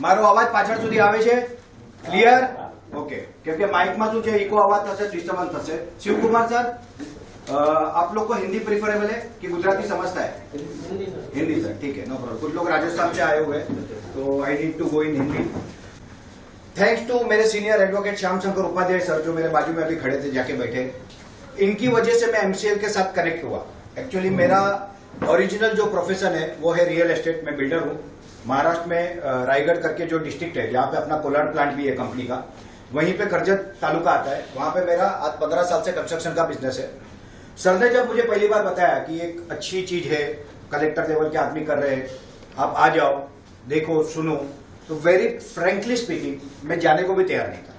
મારો અવાજ પાછળ સુધી આવે છે? ક્લિયર? ઓકે. કેમ કે માઇકમાં શું છે, ઇકો અવાજ થશે, ડિસ્ટર્બન્સ થશે. શિવકુમાર સર, आप लोग को हिंदी प्रिफरेबल है कि गुजराती समझता है? हिंदी सर, ठीक है, नो प्रॉब्लम. कुछ लोग राजस्थान से आए हुए हैं तो I need to go in Hindi. Thanks to मेरे senior advocate Shyam Shankar Upadhyay sir, जो मेरे बाजू में अभी खड़े थे, जाके बैठे. इनकी वजह से मैं एमसीएल के साथ कनेक्ट हुआ. एक्चुअली मेरा ओरिजिनल जो प्रोफेशन है वो है रियल एस्टेट. मैं बिल्डर हूँ. महाराष्ट्र में रायगढ़ करके जो डिस्ट्रिक्ट है, जहाँ पे अपना कोलार प्लांट भी है कंपनी का, वहीं पे कर्जत तालुका आता है. वहां पे मेरा आज 15 साल से कंस्ट्रक्शन का बिजनेस है. सर ने जब मुझे पहली बार बताया कि एक अच्छी चीज है, कलेक्टर लेवल के आदमी कर रहे हैं, आप आ जाओ, देखो, सुनो, तो वेरी फ्रेंकली स्पीकिंग मैं जाने को भी तैयार नहीं था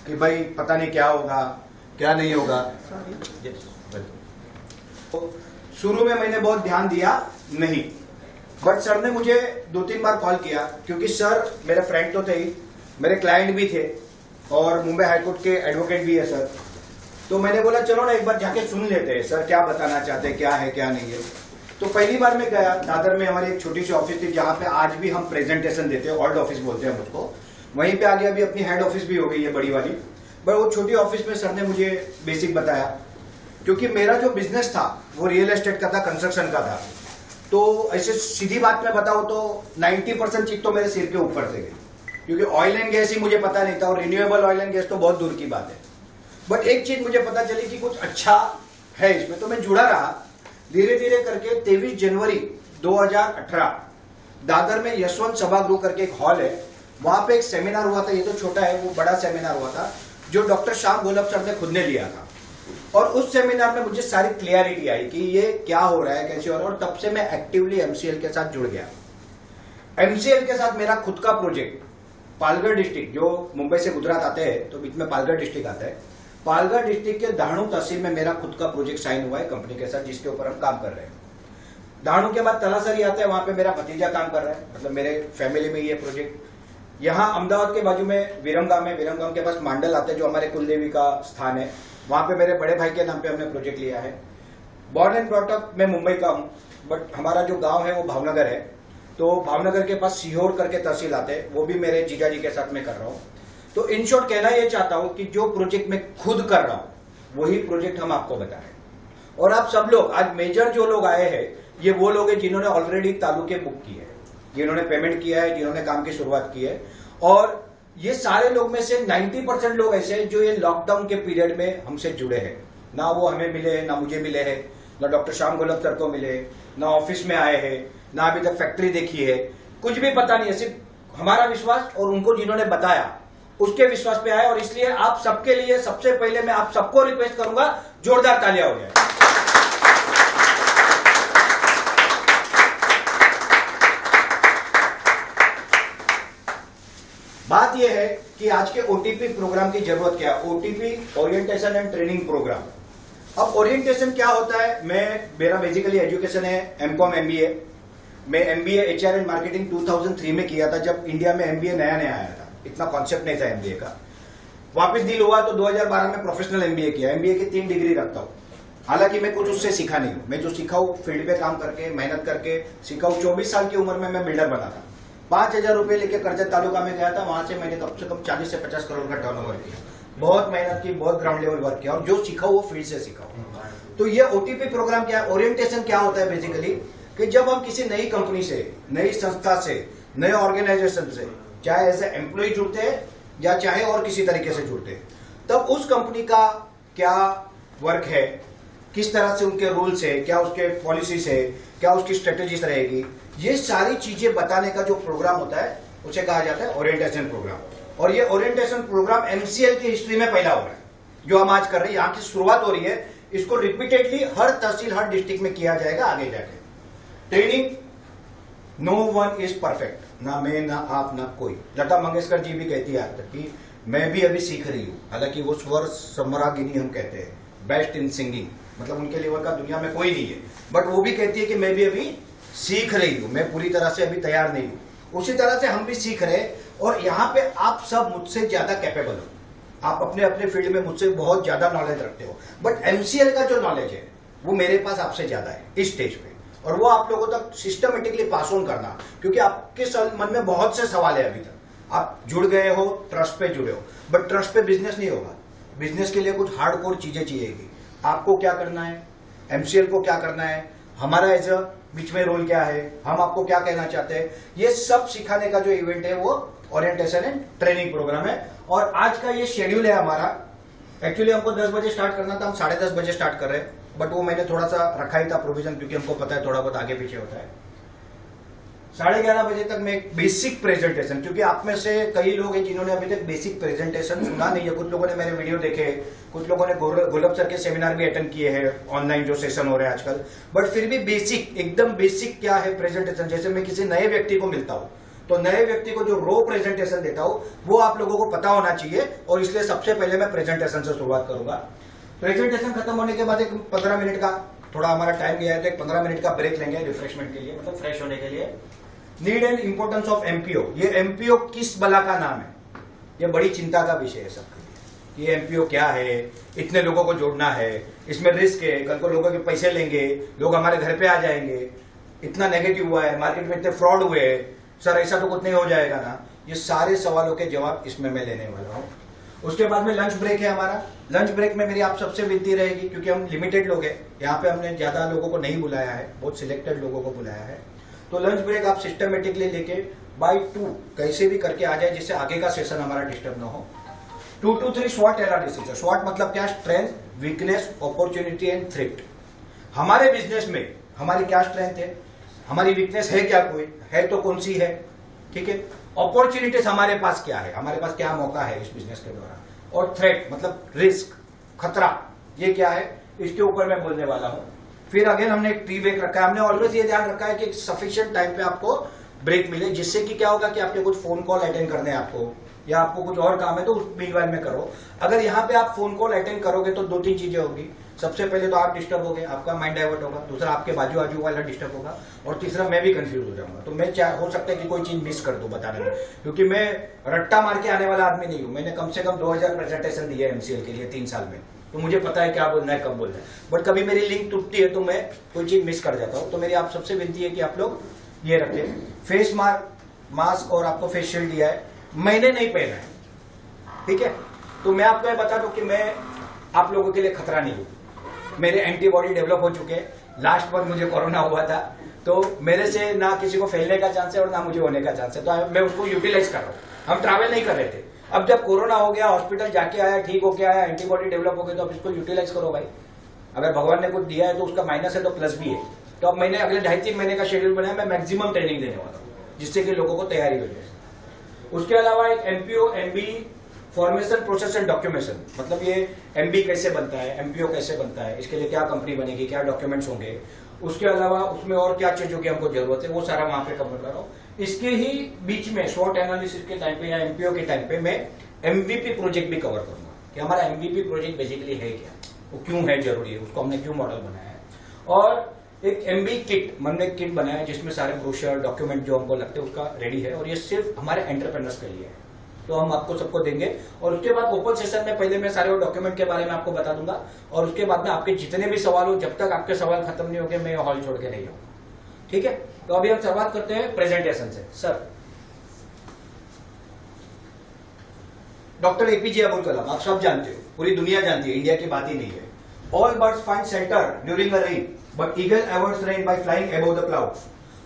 कि भाई पता नहीं क्या होगा, क्या नहीं होगा. तो शुरू में मैंने बहुत ध्यान दिया नहीं, बट सर ने मुझे 2-3 बार कॉल किया, क्योंकि सर मेरे फ्रेंड तो थे ही, मेरे क्लाइंट भी थे और मुंबई हाईकोर्ट के एडवोकेट भी है सर. तो मैंने बोला चलो ना एक बार जाके सुन लेते हैं सर क्या बताना चाहते हैं, क्या है क्या नहीं है. तो पहली बार मैं गया. दादर में हमारी एक छोटी सी ऑफिस थी, जहां पे आज भी हम प्रेजेंटेशन देते हैं, ओल्ड ऑफिस बोलते हैं मुझको. वहीं पे आगे अभी अपनी हेड ऑफिस भी हो गई है, बड़ी वाली. बट वो छोटी ऑफिस में सर ने मुझे बेसिक बताया, क्योंकि मेरा जो बिजनेस था वो रियल एस्टेट का था, कंस्ट्रक्शन का था. तो ऐसे सीधी बात में बताऊं तो 90% चीज तो मेरे सिर के ऊपर से गई, क्योंकि ऑयल एंड गैस ही मुझे पता नहीं था, और रिन्यूएबल ऑयल एंड गैस तो बहुत दूर की बात है. बट एक चीज मुझे पता चली कि कुछ अच्छा है इसमें, तो मैं जुड़ा रहा. धीरे धीरे करके 23 जनवरी 2018 दादर में यशवंत सभागृह करके एक हॉल है, वहां पे एक सेमिनार हुआ था. ये तो छोटा है, वो बड़ा सेमिनार हुआ था जो डॉक्टर श्याम गोलब सर ने खुद ने लिया था. और उस सेमिनार में मुझे सारी क्लियरिटी आई कि ये क्या हो रहा है, कैसे हो रहा है. और तब से मैं एक्टिवली एमसीएल के साथ जुड़ गया. एमसीएल के साथ मेरा खुद का प्रोजेक्ट पालगढ़ डिस्ट्रिक्ट, जो मुंबई से गुजरात आते हैं तो बीच में पालगढ़ डिस्ट्रिक्ट आता है, पालगढ़ डिस्ट्रिक्ट के दाणू तहसील में मेरा खुद का प्रोजेक्ट साइन हुआ है कंपनी के साथ, जिसके ऊपर हम काम कर रहे हैं. दाणू के बाद तलासरी आता है, वहां पे मेरा भतीजा काम कर रहा है, मतलब मेरे फैमिली में ये प्रोजेक्ट. यहाँ अहमदाबाद के बाजू में विरमगाम है, विरमगाम के पास मांडल आते हैं, जो हमारे कुलदेवी का स्थान है. वहां पे मेरे बड़े भाई के नाम पे हमने प्रोजेक्ट लिया है. बॉर्न एंड ब्रॉट अप मैं मुंबई का हूँ, बट हमारा जो गांव है वो भावनगर है. तो भावनगर के पास सीहोर करके तहसील आते हैं, वो भी मेरे जीजाजी के साथ में कर रहा हूँ. तो इन शॉर्ट कहना यह चाहता हूं कि जो प्रोजेक्ट मैं खुद कर रहा हूं वही प्रोजेक्ट हम आपको बता रहे हैं. और आप सब लोग आज मेजर जो लोग आए हैं, ये वो लोग हैं जिन्होंने ऑलरेडी तालुके बुक किए हैं, जिन्होंने पेमेंट किया है, जिन्होंने काम की शुरुआत की है. और ये सारे लोग में से 90% लोग ऐसे हैं जो ये लॉकडाउन के पीरियड में हमसे जुड़े हैं. ना वो हमें मिले हैं, ना मुझे मिले हैं, ना डॉक्टर श्याम गोलब सर को मिले, ना ऑफिस में आए हैं, ना अभी तक फैक्ट्री देखी है, कुछ भी पता नहीं है. सिर्फ हमारा विश्वास और उनको जिन्होंने बताया उसके विश्वास पे आए. और इसलिए आप सबके लिए सबसे पहले मैं आप सबको रिक्वेस्ट करूंगा, जोरदार तालियां हो जाए. बात यह है कि आज के ओटीपी प्रोग्राम की जरूरत क्या है. OTP, orientation and training programme. अब ओरिएंटेशन क्या होता है, मेरा बेसिकली एजुकेशन है एमकॉम एमबीए. मैं एमबीए एचआर एंड मार्केटिंग 2003 में किया था, जब इंडिया में एमबीए नया नया आया था, इतना कॉन्सेप्ट नहीं था एमबीए का. वापस डील हुआ तो 2012 में प्रोफेशनल एमबीए किया. एमबीए की 3 डिग्री रखता हूं. हालांकि मैं कुछ उससे सीखा नहीं हूं. मैं जो सीखा हूं फील्ड पे काम करके, मेहनत करके सीखा हूं. 24 साल की उम्र में मैं बिल्डर बना था. 5,000 रुपए लेके कर्जत तालुका में गया था. वहां से मैंने कम से कम 40 से 50 करोड़ का टर्नओवर किया. बहुत मेहनत की, बहुत ग्राउंड लेवल वर्क किया, और जो सीखा वो फील्ड से सीखा. तो ये ओटीपी प्रोग्राम क्या है, ओरिएंटेशन क्या होता है बेसिकली, कि जब हम किसी नई कंपनी से, नई संस्था से, नए ऑर्गेनाइजेशन से, चाहे एज ए एम्प्लॉय जुड़ते हैं या चाहे और किसी तरीके से जुड़ते हैं, तब उस कंपनी का क्या वर्क है, किस तरह से उनके रूल्स है, क्या उसके पॉलिसीज है, क्या उसकी स्ट्रेटेजीज रहेगी, ये सारी चीजें बताने का जो प्रोग्राम होता है उसे कहा जाता है ओरिएंटेशन प्रोग्राम. और ये ओरिएंटेशन प्रोग्राम एमसीएल की हिस्ट्री में पहला हो रहा है, जो हम आज कर रहे हैं. यहाँ की शुरुआत हो रही है. इसको रिपीटेडली हर तहसील, हर डिस्ट्रिक्ट में किया जाएगा आगे जाके. Training, no one is perfect, ना मैं, ना आप, ना कोई. लता मंगेशकर जी भी कहती है आज तक कि मैं भी अभी सीख रही हूं. हालांकि वो स्वर सम्रागिनी हम कहते हैं, बेस्ट इन सिंगिंग, मतलब उनके लेवल का दुनिया में कोई नहीं है. बट वो भी कहती है कि मैं भी अभी सीख रही हूं, मैं पूरी तरह से अभी तैयार नहीं हूं. उसी तरह से हम भी सीख रहे हैं. और यहाँ पे आप सब मुझसे ज्यादा कैपेबल हो. आप अपने अपने फील्ड में मुझसे बहुत ज्यादा नॉलेज रखते हो. बट एमसीएल का जो नॉलेज है वो मेरे पास आपसे ज्यादा है इस स्टेज पे. और वो आप लोगों तक सिस्टमेटिकली पास ऑन करना, क्योंकि आपके मन में बहुत से सवाल है अभी तक। आप जुड़ गए हो, ट्रस्ट पे जुड़े हो, बट ट्रस्ट पे बिजनेस नहीं होगा। बिजनेस के लिए कुछ हार्डकोर चीजें चाहिएगी। आपको क्या करना है, एमसीएल को क्या करना है, हमारा एज अ बीच में रोल क्या है, हम आपको क्या कहना चाहते हैं, ये सब सिखाने का जो इवेंट है वो ओरिएंटेशन एंड ट्रेनिंग प्रोग्राम है। और आज का ये शेड्यूल है हमारा। एक्चुअली हमको 10 बजे स्टार्ट करना था, हम 10:30 बजे स्टार्ट कर रहे हैं, बट वो मैंने थोड़ा सा रखा ही था प्रोविजन, क्योंकि हमको पता है थोड़ा बहुत आगे पीछे होता है। 11:30 बजे तक मैं एक बेसिक प्रेजेंटेशन, क्योंकि आप में से कई लोग हैं जिन्होंने अभी तक बेसिक प्रेजेंटेशन सुना नहीं है। कुछ लोगों ने मेरे वीडियो देखे, कुछ लोगों ने गुलाब सर के सेमिनार भी अटेंड किए हैं, ऑनलाइन जो सेशन हो रहे हैं आजकल, बट फिर भी बेसिक, एकदम बेसिक क्या है प्रेजेंटेशन। जैसे मैं किसी नए व्यक्ति को मिलता हूं तो नए व्यक्ति को जो रो प्रेजेंटेशन देता हूं वो आप लोगों को पता होना चाहिए, और इसलिए सबसे पहले मैं प्रेजेंटेशन से शुरुआत करूंगा। प्रेजेंटेशन खत्म होने के बाद एक 15 मिनट का, थोड़ा हमारा टाइम गया है तो एक 15 मिनट का ब्रेक लेंगे रिफ्रेशमेंट के लिए, मतलब फ्रेश होने के लिए। Need and importance of MPO. ये एमपीओ किस बला का नाम है, ये बड़ी चिंता का विषय है सबके लिए। ये एमपीओ क्या है, इतने लोगों को जोड़ना है, इसमें रिस्क है, कल को लोगों के पैसे लेंगे, लोग हमारे घर पे आ जाएंगे, इतना नेगेटिव हुआ है, मार्केट में इतने फ्रॉड हुए हैं, सर ऐसा तो कुछ नहीं हो जाएगा ना। ये सारे सवालों के जवाब इसमें मैं लेने वाला हूं। उसके बाद में लंच ब्रेक है हमारा। लंच ब्रेक में मेरी आप सबसे विनती रहेगी, क्योंकि हम लिमिटेड लोग हैं, यहाँ पे हमने ज्यादा लोगों को नहीं बुलाया है, बहुत सिलेक्टेड लोगों को बुलाया है। तो लंच ब्रेक आप सिस्टमेटिकली लेके बाय 2 कैसे भी करके आ जाए, जिससे आगे का सेशन हमारा डिस्टर्ब ना हो। 2 to 3 स्वॉट एनालिसिस है। स्वॉट मतलब क्या, strength, weakness, opportunity and threat. हमारे बिजनेस में हमारी क्या स्ट्रेंथ है, हमारी वीकनेस है क्या, कोई है तो कौन सी है, ठीक है। अपॉर्चुनिटीज हमारे पास क्या है, हमारे पास क्या मौका है इस बिजनेस के द्वारा, और थ्रेट मतलब रिस्क, खतरा, ये क्या है, इसके ऊपर मैं बोलने वाला हूं। फिर अगेन हमने एक टी ब्रेक रखा है। हमने ऑलवेज ये ध्यान रखा है कि सफिशिएंट टाइम पे आपको ब्रेक मिले, जिससे कि क्या होगा कि आपके कुछ फोन कॉल अटेंड करने हैं आपको, या आपको कुछ और काम है तो उस मीनवाइल में करो। अगर यहाँ पे आप फोन कॉल अटेंड करोगे तो 2-3 चीजें होगी। सबसे पहले तो आप डिस्टर्ब होगे, आपका माइंड डाइवर्ट होगा, दूसरा आपके बाजू आजू वाला डिस्टर्ब होगा, और तीसरा मैं भी कंफ्यूज हो जाऊंगा। तो मैं क्या हो सकता है कि कोई चीज मिस कर दूं बताने में, क्योंकि मैं रट्टा मार के आने वाला आदमी नहीं हूं। मैंने कम से कम 2000 प्रेजेंटेशन दिए एमसीएल के लिए 3 साल में, तो मुझे पता है क्या बोलना है, कब बोलना है। बट कभी मेरी लिंक टूटती है तो मैं कोई चीज मिस कर जाता हूं। तो मेरी आप सबसे विनती है कि आप लोग ये रखें। फेस मास्क और आपको फेस शील्ड दिया है, मैंने नहीं पहना है, ठीक है। तो मैं आपको बता दूं कि मैं आप लोगों के लिए खतरा नहीं हूं। मेरे एंटीबॉडी डेवलप हो चुके हैं। लास्ट बार मुझे कोरोना हुआ था, तो मेरे से ना किसी को फैलने का चांस है और ना मुझे होने का चांस है, तो मैं उसको यूटिलाइज कर रहा हूं। हम ट्रैवल नहीं कर रहे थे, अब जब कोरोना हो गया, हॉस्पिटल जाके आया, ठीक होके आया, एंटीबॉडी डेवलप हो गई, तो अब इसको यूटिलाइज करो भाई। अगर भगवान ने कुछ दिया है तो उसका माइनस है तो प्लस भी है। तो अब मैंने अगले 2.5-3 महीने का शेड्यूल बनाया, मैं मैक्सिमम ट्रेनिंग देने वाला हूँ, जिससे कि लोगों को तैयारी हो जाए। उसके अलावा एक MPO MB formation process and documentation, मतलब ये एमबी कैसे बनता है, एमपीओ कैसे बनता है, इसके लिए क्या कंपनी बनेगी, क्या डॉक्यूमेंट्स होंगे, उसके अलावा उसमें और क्या चीजों की हमको जरूरत है, वो सारा वहां पे कवर कर रहा हूँ। इसके ही बीच में स्वॉट एनालिसिस के टाइम पे या एमपीओ के टाइम पे मैं एमवीपी प्रोजेक्ट भी कवर करूंगा कि हमारा एमवीपी प्रोजेक्ट बेसिकली है क्या, वो क्यों है जरूरी है, उसको हमने क्यों मॉडल बनाया है। और एक एमबी किट, हमने एक किट बनाया है जिसमें सारे ब्रोशर डॉक्यूमेंट जो हमको लगते हैं उसका रेडी है, और ये सिर्फ हमारे एंटरप्रेन्योर्स के लिए है, तो हम आपको सबको देंगे। और उसके बाद ओपन सेशन में पहले मैं सारे डॉक्यूमेंट के बारे में आपको बता दूंगा, और उसके बाद में आपके जितने भी सवाल हो, जब तक आपके सवाल खत्म नहीं होंगे मैं हॉल छोड़ के नहीं जाऊंगा, ठीक है। तो अभी हम शुरुआत करते हैं प्रेजेंटेशन से। Sir, doctor APJ Abdul Kalam आप सब जानते हो, पूरी दुनिया जानती है, इंडिया की बात ही नहीं है। All birds find shelter during a rain, but eagle avoids rain by flying above the clouds.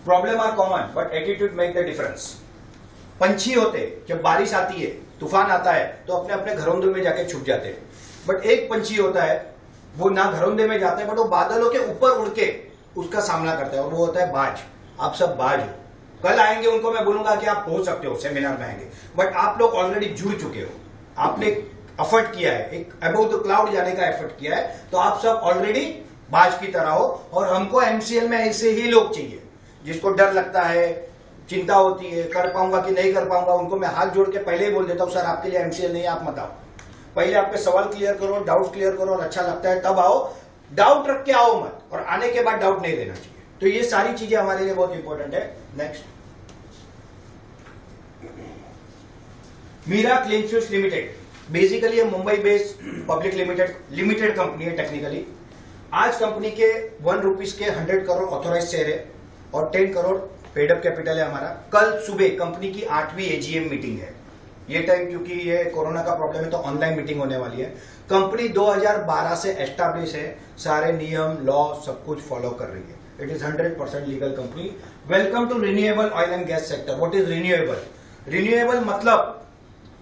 Problem are common but attitude make the difference. पंछी होते, जब बारिश आती है, तूफान आता है, तो अपने अपने घरोंदे में जाके छुप जाते हैं। बट एक पंछी होता है, वो ना घरोंदे में जाता है, बट वो बादलों के ऊपर उड़ के उसका सामना करता है, और वो होता है बाज। आप सब बाज हो। कल आएंगे उनको मैं बोलूंगा कि आप हो सकते हो, सेमिनार में आएंगे, बट आप लोग ऑलरेडी जुड़ चुके हो, आपने एफर्ट किया है, एक अबव द क्लाउड जाने का एफर्ट किया है, तो आप सब ऑलरेडी बाज की तरह हो। और हमको एमसीएल में ऐसे ही लोग चाहिए, जिसको डर लगता है, चिंता होती है, कर पाऊंगा कि नहीं कर पाऊंगा, उनको मैं हाथ जोड़ के पहले ही बोल देता हूं, सर आपके लिए एमसीएल नहीं है, आप मत आओ। पहले आपके सवाल क्लियर करो, डाउट क्लियर करो, और अच्छा लगता है तब आओ, डाउट रख के आओ मत, और आने के बाद डाउट नहीं देना चाहिए। तो ये सारी चीजें हमारे लिए बहुत इंपॉर्टेंट है। Next, Meera clean sweets limited, basically ये Mumbai based public limited company है टेक्निकली। आज कंपनी के 1 रुपीज के 100 करोड़ ऑथोराइज शेयर है और 10 करोड़ पेड अप कैपिटल है हमारा। कल सुबह कंपनी की 8वीं एजीएम मीटिंग है। ये टाइम क्योंकि ये कोरोना का प्रॉब्लम है तो ऑनलाइन मीटिंग होने वाली है। कंपनी 2012 से एस्टैब्लिश है, सारे नियम लॉ सब कुछ फॉलो कर रही है। It is 100% legal company. Welcome to renewable oil and gas sector. What is renewable? Renewable मतलब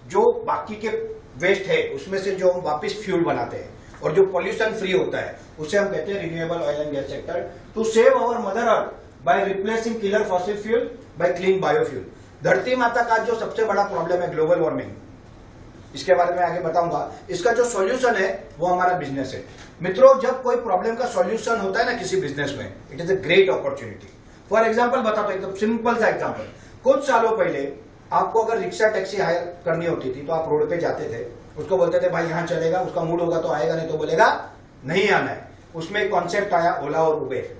जो बाकी के वेस्ट है उसमें से जो हम वापिस फ्यूल बनाते हैं और जो पॉल्यूशन फ्री होता है उसे हम कहते हैं renewable oil and gas sector. To save our mother earth by replacing killer fossil fuel by clean biofuel. धरती माता का जो सबसे बड़ा प्रॉब्लम है ग्लोबल वार्मिंग, इसके बारे में आगे बताऊंगा। इसका जो सॉल्यूशन है वो हमारा बिजनेस है। मित्रों, जब कोई प्रॉब्लम का सॉल्यूशन होता है ना किसी बिजनेस में, it is a great opportunity. For example बताता हूं, एकदम सिंपल सा एग्जांपल। कुछ सालों पहले आपको अगर रिक्शा टैक्सी हायर करनी होती थी तो आप रोड पे जाते थे, उसको बोलते थे भाई यहां चलेगा, उसका मूड होगा तो आएगा, नहीं तो बोलेगा नहीं आना है। उसमें एक कॉन्सेप्ट आया ओला और उबेर।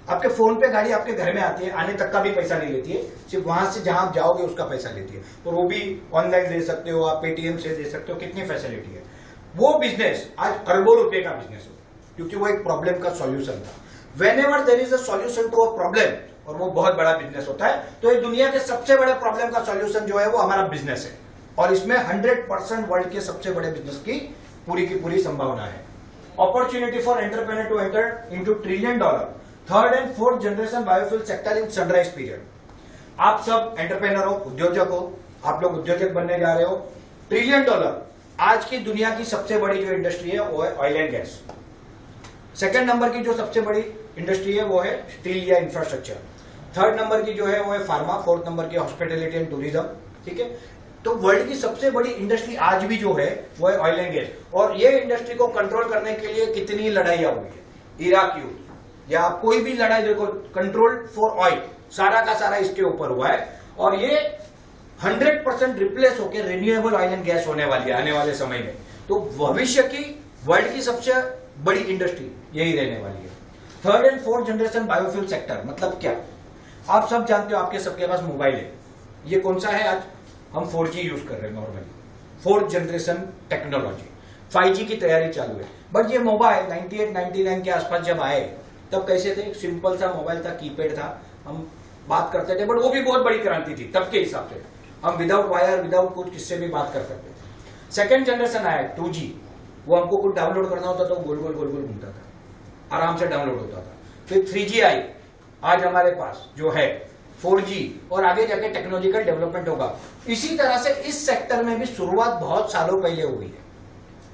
आपके फोन पे गाड़ी आपके घर में आती है, आने तक का भी पैसा नहीं लेती है, सिर्फ वहां से जहां आप जाओगे उसका पैसा लेती है। और वो भी ऑनलाइन दे सकते हो, आप पेटीएम से दे सकते हो, कितनी फैसिलिटी है। वो बिजनेस आज अरबों रुपए का बिजनेस है क्योंकि वो एक प्रॉब्लम का सॉल्यूशन था। Whenever there is a solution to a problem, और वो बहुत बड़ा बिजनेस होता है, तो ये दुनिया के सबसे बड़े प्रॉब्लम का सॉल्यूशन जो है वो हमारा बिजनेस है। और इसमें 100% वर्ल्ड के सबसे बड़े बिजनेस की पूरी संभावना है। Opportunity for entrepreneur to enter into $1 trillion third and fourth generation biofuel sector in sunrise period. आप सब एंटरप्रेन्योर हो, उद्योजक हो, आप लोग उद्योजक बनने जा रहे हो। $1 ट्रिलियन आज की दुनिया की सबसे बड़ी जो इंडस्ट्री है वो है oil and gas. Second number की जो सबसे बड़ी इंडस्ट्री है वो है स्टील या इंफ्रास्ट्रक्चर। थर्ड नंबर की जो है वो है फार्मा। फोर्थ नंबर की हॉस्पिटैलिटी एंड टूरिज्म। ठीक है, तो वर्ल्ड की सबसे बड़ी इंडस्ट्री आज भी जो है वो है ऑयल एंड गैस। और ये इंडस्ट्री को कंट्रोल करने के लिए कितनी लड़ाइयां हुई है। इराक युद्ध या कोई भी लड़ाई देखो, कंट्रोल फॉर ऑयल सारा का सारा इसके ऊपर हुआ है। और ये 100% रिप्लेस होकर रिन्यूएबल ऑयल एंड गैस होने वाली है आने वाले समय में। तो भविष्य की वर्ल्ड की सबसे बड़ी इंडस्ट्री यही रहने वाली है। Third and fourth generation biofuel sector मतलब क्या? आप सब जानते हो, आपके सबके पास मोबाइल है। ये कौन सा है? आज हम 4G यूज कर रहे हैं normally. Fourth generation technology, 5G की तैयारी चालू है। बट ये मोबाइल 98-99 के आसपास जब आए तब कैसे थे? सिंपल सा मोबाइल था, कीपैड था, हम बात करते थे। बट वो भी बहुत बड़ी क्रांति थी तब के हिसाब से। हम विदाउट वायर विदाउट कुछ किससे भी बात कर सकते थे। सेकेंड जनरेशन आया 2G। वो हमको कुछ डाउनलोड करना होता तो गोल गोल घूमता था, आराम से डाउनलोड होता था। फिर 3G आई, आज हमारे पास जो है 4G, और आगे जाके टेक्नोलॉजिकल डेवलपमेंट होगा। इसी तरह से इस सेक्टर में भी शुरुआत बहुत सालों पहले हुई है।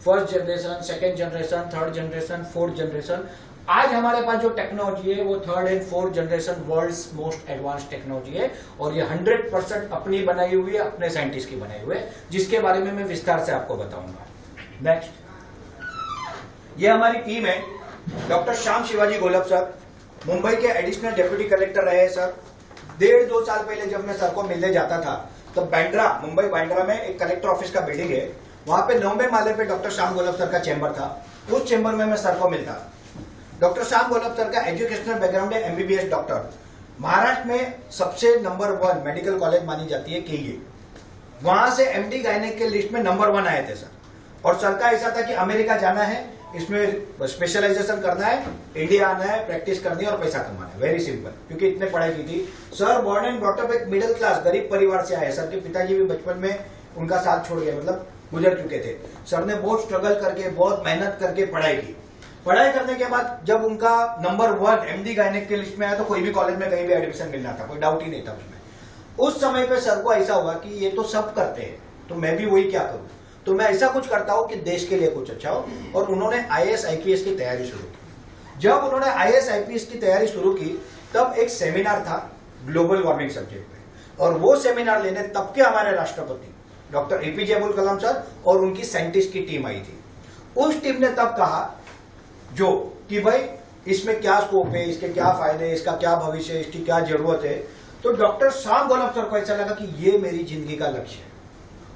First generation, second generation, third generation, fourth generation. आज हमारे पास जो टेक्नोलॉजी है वो third and fourth generation world's most advance technology है। और ये 100% अपनी बनाई हुई है, अपने साइंटिस्ट की बनाई हुई है, जिसके बारे में मैं विस्तार से आपको बताऊंगा। नेक्स्ट, ये हमारी टीम है। डॉक्टर श्याम शिवाजी गोलब सर मुंबई के एडिशनल डेप्यूटी कलेक्टर रहे सर। 1.5-2 साल पहले जब मैं सर को मिलने जाता था तो बांद्रा, मुंबई बांद्रा में एक कलेक्टर ऑफिस का बिल्डिंग है, वहां पे 9वें माले पे डॉक्टर श्याम गोलब सर का चैम्बर था। उस चैम्बर में मैं सर को मिलता। डॉक्टर श्याम गोलब सर का एजुकेशनल बैकग्राउंड है MBBS डॉक्टर। महाराष्ट्र में सबसे नंबर 1 मेडिकल कॉलेज मानी जाती है KU। वहां से MD गायनेक के लिस्ट में नंबर 1 आए थे सर। और सर का ऐसा था कि अमेरिका जाना है, इसमें स्पेशलाइजेशन करना है, इंडिया आना है, प्रैक्टिस करनी है और पैसा कमाना है। वेरी सिंपल, क्योंकि इतने पढ़ाई की थी। Sir born and brought up एक मिडिल क्लास गरीब परिवार से आए। सर के पिताजी भी बचपन में उनका साथ छोड़ गए, मतलब गुजर चुके थे। सर ने बहुत स्ट्रगल करके, बहुत मेहनत करके पढ़ाई की। पढ़ाई करने के बाद जब उनका नंबर 1 MD गायनेक के लिस्ट में आया तो कोई भी कॉलेज में कहीं भी एडमिशन मिलना था, कोई डाउट ही नहीं था उसमें। उस समय पे सर को ऐसा हुआ कि ये तो सब करते हैं तो मैं भी वही क्या करूं, तो मैं ऐसा कुछ करता हूं कि देश के लिए कुछ अच्छा हो। और उन्होंने IAS IPS की तैयारी शुरू की। जब उन्होंने IAS IPS की तैयारी शुरू की तब एक सेमिनार था ग्लोबल वार्मिंग सब्जेक्ट पे, और वो सेमिनार लेने तब के हमारे राष्ट्रपति doctor APJ Abdul Kalam sir और उनकी साइंटिस्ट की टीम आई थी। उस टीम ने तब कहा जो कि भाई इसमें क्या स्कोप है, इसके क्या फायदे, इसका क्या भविष्य है, इसकी क्या जरूरत है। तो डॉक्टर श्याम गोलब सर को ऐसा लगा कि ये मेरी जिंदगी का लक्ष्य है।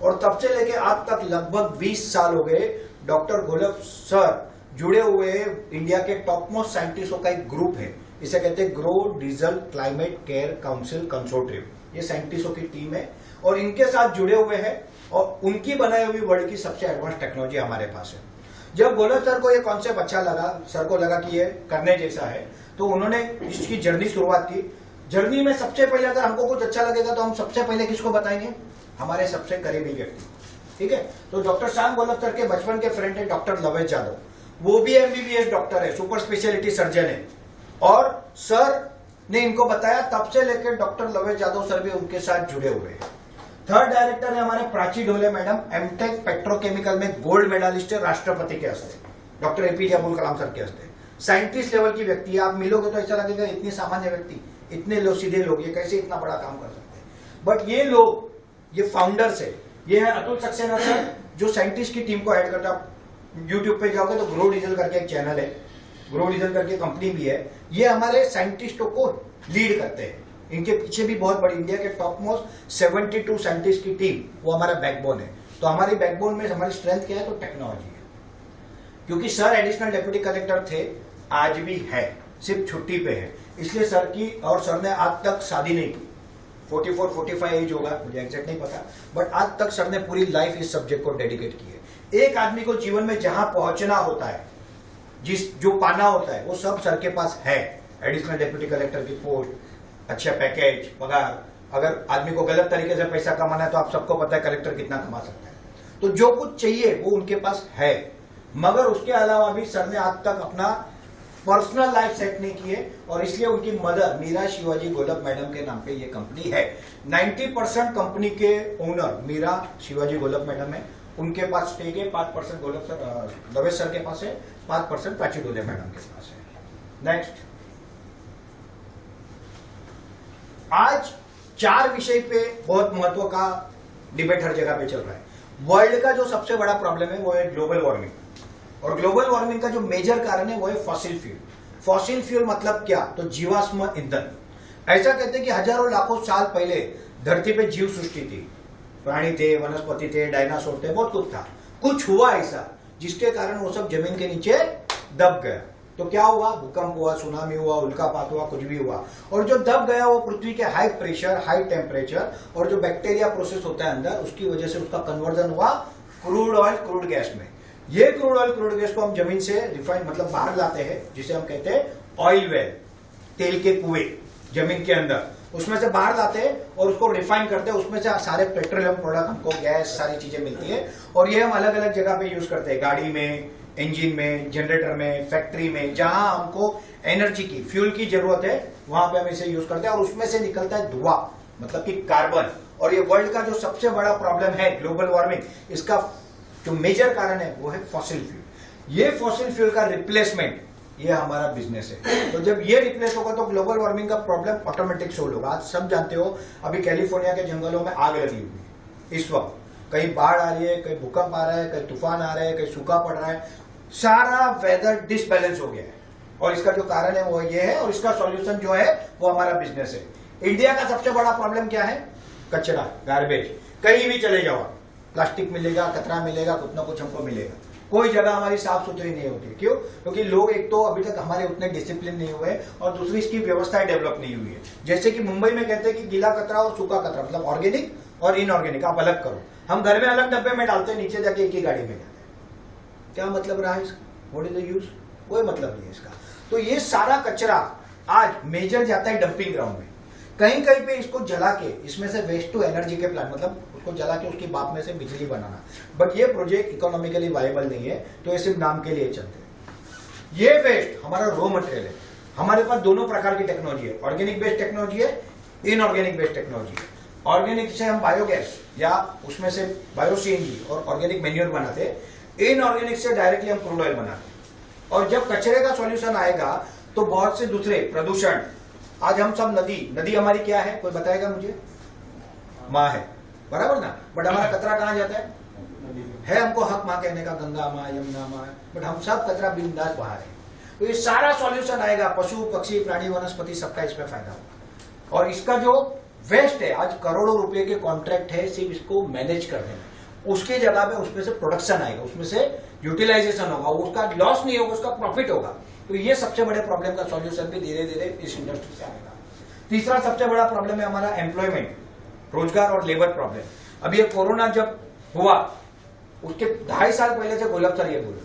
और तब से लेके आज तक लगभग 20 साल हो गए डॉक्टर गोलब सर जुड़े हुए इंडिया के टॉप मोस्ट साइंटिस्टों का एक ग्रुप है। इसे कहते हैं grow diesel climate care council consortium. ये साइंटिस्टों की टीम है और इनके साथ जुड़े हुए हैं और उनकी बनाई हुई वर्ल्ड की सबसे एडवांस टेक्नोलॉजी हमारे पास है। जब गोलक सर को ये कॉन्सेप्ट अच्छा लगा, सर को लगा कि ये करने जैसा है, तो उन्होंने इसकी जर्नी शुरुआत की। जर्नी में सबसे पहले अगर हमको कुछ अच्छा लगेगा तो हम सबसे पहले किसको बताएंगे? हमारे सबसे करीबी व्यक्ति, ठीक है। तो डॉक्टर श्याम गोलक सर के बचपन के फ्रेंड है डॉक्टर लवेश यादव, वो भी एमबीबीएस डॉक्टर है, सुपर स्पेशलिटी सर्जन है, और सर ने इनको बताया, तब से लेकर डॉक्टर लवेश यादव सर भी उनके साथ जुड़े हुए हैं। थर्ड डायरेक्टर है हमारे Prachi Dhole madam, MTech petrochemical में गोल्ड मेडलिस्ट है, राष्ट्रपति के हस्ते, doctor APJ Abdul Kalam sir के हस्ते। साइंटिस्ट लेवल की व्यक्ति है, आप मिलोगे तो ऐसा लगेगा इतनी सामान्य व्यक्ति, इतने लोग सीधे लोग, ये कैसे इतना बड़ा काम कर सकते हैं। बट ये लोग, ये फाउंडर्स है। ये है अतुल सक्सेना सर, जो साइंटिस्ट की टीम को ऐड करता है। यूट्यूब पे जाओगे तो ग्रो डीजल करके एक चैनल है, ग्रो डीजल करके कंपनी भी है। ये हमारे साइंटिस्टों को लीड करते हैं, इनके पीछे भी बहुत बड़ी इंडिया के टॉप मोस्ट 72 साइंटिस्ट की टीम, वो हमारा बैकबोन है। तो हमारी बैकबोन में हमारी स्ट्रेंथ क्या है? तो टेक्नोलॉजी है। क्योंकि सर एडिशनल डेप्यूटी कलेक्टर थे, आज भी है, सिर्फ छुट्टी पे है, इसलिए सर की, और सर ने आज तक शादी नहीं की। 44-45 एज होगा, मुझे एग्जैक्ट नहीं पता, बट आज तक सर ने पूरी लाइफ इस सब्जेक्ट को डेडिकेट की है। एक आदमी को जीवन में जहां पहुंचना होता है, जो पाना होता है, वो सब सर के पास है। एडिशनल डेप्यूटी कलेक्टर की पोस्ट, अच्छा पैकेज, पगार। अगर आदमी को गलत तरीके से पैसा कमाना है तो आप सबको पता है कलेक्टर कितना कमा सकता है। तो जो कुछ चाहिए वो उनके पास है, मगर उसके अलावा भी सर ने आज तक अपना पर्सनल लाइफ सेट नहीं की है, और इसलिए उनकी मदर मीरा शिवाजी गोलक मैडम के नाम पे ये कंपनी है। 90% कंपनी के ओनर मीरा शिवाजी गोलक मैडम है, उनके पास स्टेक है। 5% गोलक सर, लवेश सर के पास है, 5% प्राची ढोले मैडम के पास है। नेक्स्ट, आज 4 विषय पे बहुत महत्व का डिबेट हर जगह पे चल रहा है। वर्ल्ड का जो सबसे बड़ा प्रॉब्लम है वो है ग्लोबल वार्मिंग, और ग्लोबल वार्मिंग का जो मेजर कारण है वो है फॉसिल फ्यूल। फॉसिल फ्यूल मतलब क्या? तो जीवाश्म ईंधन। ऐसा कहते हैं कि हजारों लाखों साल पहले धरती पे जीव सृष्टि थी, प्राणी थे, वनस्पति थे, डायनासोर थे, बहुत कुछ था। कुछ हुआ ऐसा जिसके कारण वो सब जमीन के नीचे दब गया। तो क्या हुआ? भूकंप हुआ, सुनामी हुआ, उल्कापात हुआ, कुछ भी हुआ, और जो दब गया वो पृथ्वी के हाई प्रेशर, हाई टेम्परेचर और जो बैक्टीरिया प्रोसेस होता है अंदर, उसकी वजह से उसका कन्वर्जन हुआ क्रूड ऑयल, क्रूड गैस में। ये क्रूड ऑयल, क्रूड गैस को हम जमीन से रिफाइन मतलब बाहर लाते हैं, जिसे हम कहते हैं ऑयल वेल, तेल के कुएं जमीन के अंदर, उसमें से बाहर लाते हैं और उसको रिफाइन करते हैं। उसमें से सारे पेट्रोलियम प्रोडक्ट, हमको गैस, सारी चीजें मिलती है, और ये हम अलग अलग जगह पे यूज करते हैं, गाड़ी में, इंजन में, जनरेटर में, फैक्ट्री में, जहां हमको एनर्जी की, फ्यूल की जरूरत है, वहां पे हम इसे यूज करते हैं, और उसमें से निकलता है धुआं, मतलब कि कार्बन। और ये वर्ल्ड का जो सबसे बड़ा प्रॉब्लम है ग्लोबल वार्मिंग, इसका जो मेजर कारण है वो है फॉसिल फ्यूल। ये फॉसिल फ्यूल का रिप्लेसमेंट, ये हमारा बिजनेस है। तो जब ये रिप्लेस होगा तो ग्लोबल वार्मिंग का प्रॉब्लम ऑटोमेटिक सोल्व होगा। आज सब जानते हो, अभी कैलिफोर्निया के जंगलों में आग लगी हुई है इस वक्त, कहीं बाढ़ आ रही है, कहीं भूकंप आ रहा है, कहीं तूफान आ रहा है, कहीं सूखा पड़ रहा है, सारा वेदर डिसबैलेंस हो गया है, और इसका जो कारण है वो ये है, और इसका सॉल्यूशन जो है वो हमारा बिजनेस है। इंडिया का सबसे बड़ा प्रॉब्लम क्या है? कचरा, गार्बेज। कहीं भी चले जाओ, प्लास्टिक मिलेगा, कचरा मिलेगा, कुछ ना कुछ हमको मिलेगा। कोई जगह हमारी साफ सुथरी नहीं होती। क्यों? क्योंकि लोग एक तो अभी तक हमारे उतने डिसिप्लिन नहीं हुए, और दूसरी इसकी व्यवस्थाएं डेवलप नहीं हुई है। जैसे कि मुंबई में कहते हैं कि गीला कचरा और सूखा कचरा, मतलब ऑर्गेनिक और इनऑर्गेनिक आप अलग करो। हम घर में अलग डब्बे में डालते हैं, नीचे जाके एक ही गाड़ी में जाते हैं। क्या मतलब रहा इसका? What is the use? कोई मतलब नहीं है इसका। तो ये सारा कचरा आज मेजर जाता है डंपिंग ग्राउंड में। कहीं कहीं पे इसको जला के, इसमें से वेस्ट टू एनर्जी के प्लांट, मतलब उसको जला के उसकी भाप में से बिजली बनाना, बट ये प्रोजेक्ट इकोनॉमिकली वायबल नहीं है, तो ये सिर्फ नाम के लिए चलते हैं। ये वेस्ट हमारा रॉ मटेरियल है। हमारे पास दोनों प्रकार की टेक्नोलॉजी है, ऑर्गेनिक बेस्ड टेक्नोलॉजी है, इनऑर्गेनिक बेस्ड टेक्नोलॉजी है। ऑर्गेनिक से हम बायोगैस या उसमें से बायो सीएनजी और ऑर्गेनिक मैन्योर बनाते हैं, इनऑर्गेनिक से डायरेक्टली हम क्रूड ऑयल बनाते हैं। और जब कचरे का सॉल्यूशन आएगा तो बहुत से दूसरे प्रदूषण, आज हम सब नदी हमारी क्या है? कोई बताएगा मुझे? माँ है, बराबर ना, बट हमारा कचरा कहाँ जाता है हमको हक माँ कहने का, गंगा माँ, यमुना माँ, बट हम सब कचरा बिंदास बहा रहे हैं। तो ये सारा सॉल्यूशन आएगा, पशु पक्षी प्राणी वनस्पति सबका इसमें फायदा होगा। और इसका जो वेस्ट है, आज करोड़ों रुपए के कॉन्ट्रैक्ट है सिर्फ इसको मैनेज करने में, उसकी जगह पे उसमें से प्रोडक्शन आएगा, उसमें से यूटिलाइजेशन होगा, उसका लॉस नहीं होगा, उसका प्रॉफिट होगा। तो ये सबसे बड़े प्रॉब्लम का सॉल्यूशन भी धीरे धीरे इस इंडस्ट्री से आएगा। तीसरा सबसे बड़ा प्रॉब्लम है हमारा एम्प्लॉयमेंट, रोजगार और लेबर प्रॉब्लम। अब ये कोरोना जब हुआ उसके 2.5 साल पहले से गोलक सर ये बोले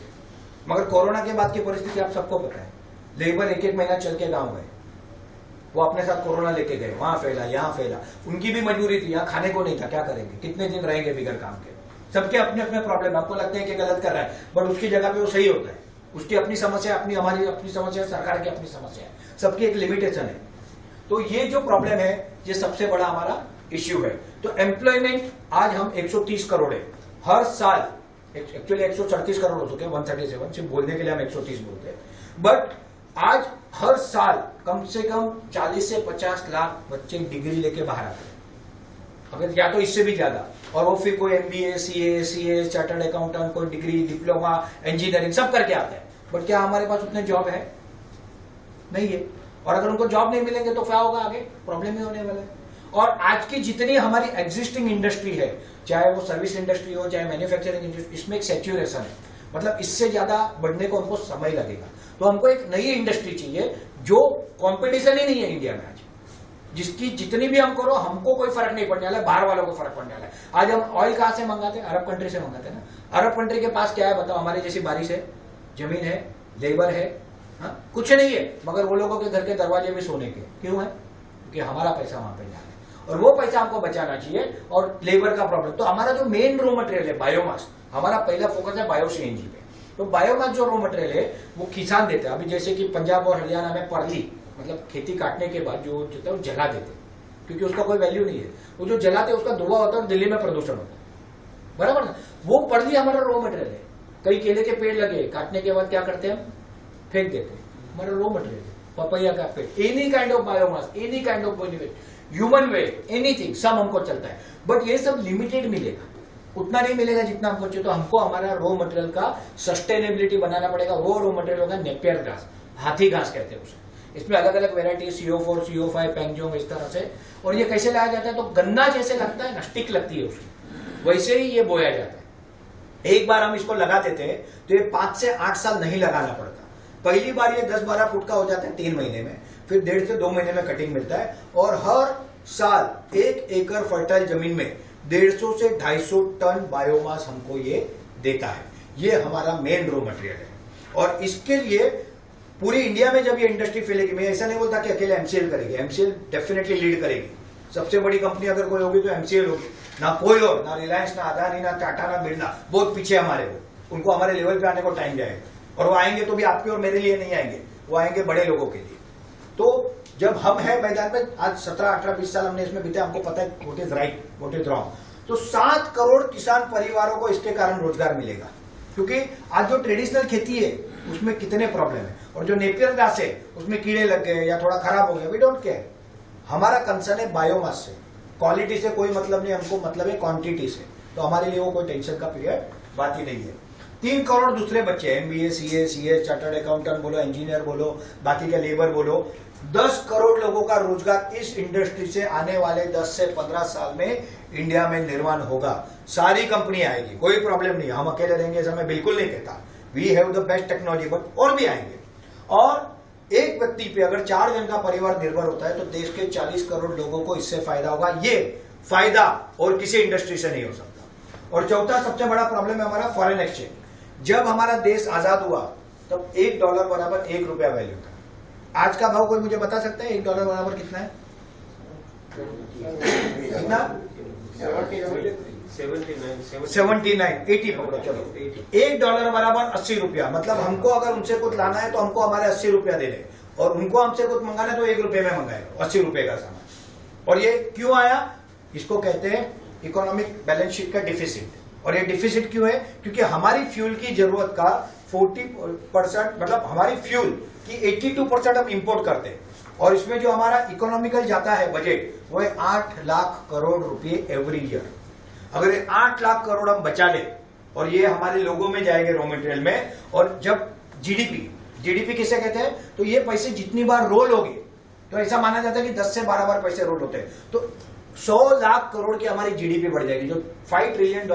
मगर कोरोना के बाद की परिस्थिति आप सबको पता है, लेबर एक एक महीना चल के गांव गए, वो अपने साथ कोरोना लेके गए, वहां फैला यहाँ फैला, उनकी भी मजबूरी थी, यहाँ खाने को नहीं था, क्या करेंगे, कितने दिन रहेंगे बिगर काम के। सबके अपने अपने प्रॉब्लम, आपको लगता है कि गलत कर रहा है, बट उसकी जगह पे वो सही होता है, उसकी अपनी समस्या, अपनी हमारी अपनी समस्या, सरकार की अपनी समस्या है, सबकी एक लिमिटेशन है। तो ये जो प्रॉब्लम है, ये सबसे बड़ा हमारा इश्यू है। तो एम्प्लॉयमेंट आज हम 130 करोड़ है हर साल, एक्चुअली 137 करोड़ हो चुके हैं, 137, सिर्फ बोलने के लिए हम 130 बोलते हैं, बट आज हर साल कम से कम 40 से 50 लाख बच्चे डिग्री लेके बाहर आते हैं, अगर या तो इससे भी ज्यादा, और वो फिर कोई MBA, CA, चार्टर्ड अकाउंटेंट, कोई डिग्री, डिप्लोमा, इंजीनियरिंग सब करके आते हैं। बट क्या हमारे पास उतने जॉब है? नहीं है। और अगर उनको जॉब नहीं मिलेंगे तो क्या होगा, आगे प्रॉब्लम ही होने वाला है। और आज की जितनी हमारी एग्जिस्टिंग इंडस्ट्री है, चाहे वो सर्विस इंडस्ट्री हो, चाहे मैन्युफैक्चरिंग इंडस्ट्री, इसमें एक सैचुरेशन है, मतलब इससे ज्यादा बढ़ने को हमको समय लगेगा। तो हमको एक नई इंडस्ट्री चाहिए जो कंपटीशन ही नहीं है इंडिया में आज, जिसकी जितनी भी हम करो हमको कोई फर्क नहीं पड़ने वाला है, बाहर वालों को फर्क पड़ने वाला है। आज हम ऑयल कहां से मंगाते हैं? अरब कंट्री से मंगाते हैं ना। अरब कंट्री के पास क्या है बताओ? हमारे जैसी बारिश है, जमीन है, लेबर है, हाँ कुछ नहीं है, मगर वो लोगों के घर के दरवाजे भी सोने के। क्यों है? क्योंकि हमारा पैसा वहां पे जा रहा है और वो पैसा हमको बचाना चाहिए। और लेबर का प्रॉब्लम, तो हमारा जो मेन रॉ मटेरियल है बायोमास, हमारा पहला फोकस है बायो CNG पे। तो बायोमास जो रॉ मटेरियल है वो किसान देते हैं। अभी जैसे कि पंजाब और हरियाणा में परली, मतलब खेती काटने के बाद जो होता है वो जला देते हैं, क्योंकि उसका कोई वैल्यू नहीं है। वो जो जलाते हैं उसका धुआं होता है और दिल्ली में प्रदूषण होता है, बराबर ना। वो परली हमारा रॉ मटेरियल है। कई केले के पेड़ लगे, काटने के बाद क्या करते हैं हम? फेंक देते हैं, हमारा रॉ मटेरियल है। पपैया का पेड़, any kind of biomass, any kind of human waste, anything, सब हमको चलता है। बट ये सब लिमिटेड मिलेगा, उतना नहीं मिलेगा जितना हमको चाहिए। तो हमको हमारा रॉ मटेरियल का सस्टेनेबिलिटी बनाना पड़ेगा। वो रॉ मटेरियल होगा नेपियर घास, हाथी घास कहते हैं उसे। इसमें अलग अलग वेरायटी, CO4, CO5, पेंगजोंग, इस तरह से। और ये कैसे लाया जाता है? तो गन्ना जैसे लगता है ना, स्टिक लगती है उसकी, वैसे ही ये बोया जाता है। एक बार हम इसको लगा देते हैं तो ये 5 से 8 साल नहीं लगाना पड़ता। पहली बार ये 10-12 फुट का हो जाता है 3 महीने में, फिर 1.5 से 2 महीने में कटिंग मिलता है। और हर साल 1 एकड़ फर्टाइल जमीन में 150 से 250 टन बायोमास हमको ये देता है। ये हमारा मेन रॉ मटेरियल है। और इसके लिए पूरी इंडिया में जब ये इंडस्ट्री फैलेगी, मैं ऐसा नहीं बोलता कि अकेले MCL करेगी, MCL डेफिनेटली लीड करेगी। सबसे बड़ी कंपनी अगर कोई होगी तो MCL होगी, ना कोई और, ना रिलायंस, ना अदानी, ना टाटा, ना बिरला। बहुत पीछे हमारे वो, उनको हमारे लेवल पे आने को टाइम जाएगा। और वो आएंगे तो भी आपके और मेरे लिए नहीं आएंगे, वो आएंगे बड़े लोगों के लिए। तो जब हम है मैदान में, आज 17, 18, 20 साल हमने इसमें बीते, हमको पता है what is right, what is wrong. तो 7 करोड़ किसान परिवारों को इसके कारण रोजगार मिलेगा। क्योंकि आज जो ट्रेडिशनल खेती है उसमें कितने प्रॉब्लम है, और जो नेपियर घास है उसमें कीड़े लग गए या थोड़ा खराब हो गया, वी डोंट केयर। हमारा कंसर्न है बायोमास से, क्वालिटी से कोई मतलब नहीं, हमको मतलब है क्वांटिटी से। तो हमारे लिए वो कोई टेंशन का पीरियड बात ही नहीं है। 3 करोड़ दूसरे बच्चे, MBA, CA, CS, chartered accountant बोलो, इंजीनियर बोलो, बाकी का लेबर बोलो, 10 करोड़ लोगों का रोजगार इस इंडस्ट्री से आने वाले 10 से 15 साल में इंडिया में निर्माण होगा। सारी कंपनी आएगी, कोई प्रॉब्लम नहीं। हम अकेले रहेंगे ऐसा मैं बिल्कुल नहीं कहता। We have the best technology, but और भी आएंगे। और एक व्यक्ति पे अगर 4 जन का परिवार निर्भर होता है तो देश के 40 करोड़ लोगों को इससे फायदा होगा। ये फायदा और किसी इंडस्ट्री से नहीं हो सकता। और चौथा सबसे बड़ा प्रॉब्लम है हमारा फॉरेन एक्सचेंज। जब हमारा देश आजाद हुआ तब $1 बराबर ₹1 वैल्यू था। आज का भाव कोई मुझे बता सकता है $1 बराबर कितना है? कितना? 79, 80 पकड़ो, चलो। $1 बराबर ₹80। मतलब हमको अगर उनसे कुछ लाना है तो हमको हमारे ₹80 दे दे, और उनको हमसे कुछ मंगाना है तो ₹1 में मंगाएगा, ₹80 का सामान। और ये क्यों आया? इसको कहते हैं इकोनॉमिक बैलेंस शीट का डिफिसिट। और ये डिफिसिट क्यों है? क्योंकि हमारी फ्यूल की जरूरत का 40%, मतलब हमारी फ्यूल की 82% हम इंपोर्ट करते हैं। और इसमें जो हमारा इकोनॉमिकल जाता है बजट, वो है 8 लाख करोड़ रुपए एवरी ईयर। अगर 8 लाख करोड़ हम बचा ले और ये हमारे लोगों में जाएंगे रॉ मटेरियल में, और जब जीडीपी किसे कहते हैं? तो ये पैसे जितनी बार रोल होगी, तो ऐसा माना जाता है कि 10 से 12 बार पैसे रोल होते हैं, तो 100 लाख करोड़ की हमारी जीडीपी बढ़ जाएगी। जो $5 ट्रिलियन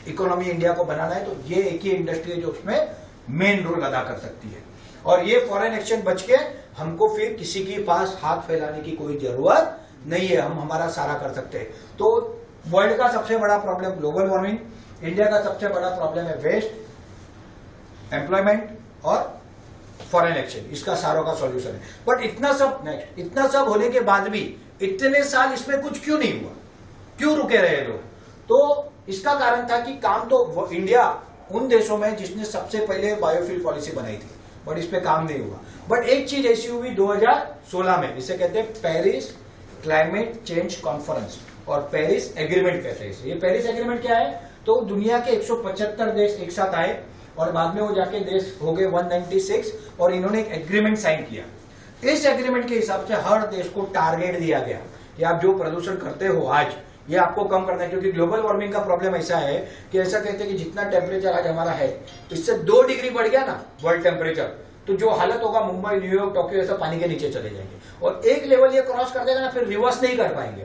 इकोनॉमी इंडिया को बनाना है, तो ये एक ही इंडस्ट्री है जो उसमें मेन रोल अदा कर सकती है। और ये फॉरेन एक्सचेंज बच के हमको फिर किसी के पास हाथ फैलाने की कोई जरूरत नहीं है, हम हमारा सारा कर सकते हैं। तो वर्ल्ड का सबसे बड़ा प्रॉब्लम ग्लोबल वार्मिंग, इंडिया का सबसे बड़ा प्रॉब्लम है वेस्ट, एम्प्लॉयमेंट और फॉरेन एक्सचेंज, इसका सारों का सॉल्यूशन है। बट इतना सब होने के बाद भी इतने साल इसमें कुछ क्यों नहीं हुआ, क्यों रुके रहे लोग? तो इसका कारण था कि काम तो इंडिया उन देशों में जिसने सबसे पहले बायोफ्यूल पॉलिसी बनाई थी, बट इस पे काम नहीं हुआ। बट एक चीज ऐसी हुई 2016 में, इसे कहते हैं पेरिस क्लाइमेट चेंज कॉन्फ्रेंस और पेरिस एग्रीमेंट कहते हैं। ये पेरिस एग्रीमेंट क्या है? तो दुनिया के 175 देश एक साथ आए और बाद में वो जाके देश हो गए 196 और इन्होंने एक एग्रीमेंट साइन किया। इस एग्रीमेंट के हिसाब से हर देश को टारगेट दिया गया कि आप जो प्रदूषण करते हो आज, ये आपको कम करना है। क्योंकि ग्लोबल वार्मिंग का प्रॉब्लम ऐसा है कि ऐसा कहते हैं कि जितना टेम्परेचर आज हमारा है, इससे 2 डिग्री बढ़ गया ना वर्ल्ड टेम्परेचर, तो जो हालत होगा मुंबई, न्यूयॉर्क, टोक्यो, ऐसा पानी के नीचे चले जाएंगे। और एक लेवल ये क्रॉस कर देगा ना, फिर रिवर्स नहीं कर पाएंगे।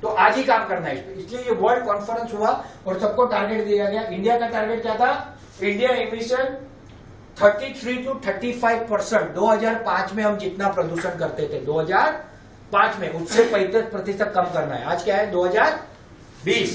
तो आज ही काम करना है इस पर। इसलिए ये वर्ल्ड कॉन्फ्रेंस हुआ और सबको टारगेट दिया गया। इंडिया का टारगेट क्या था? India emission 33 to 35%। 2005 में हम जितना प्रदूषण करते थे 2005 में, उससे 35% कम करना है। आज क्या है 2020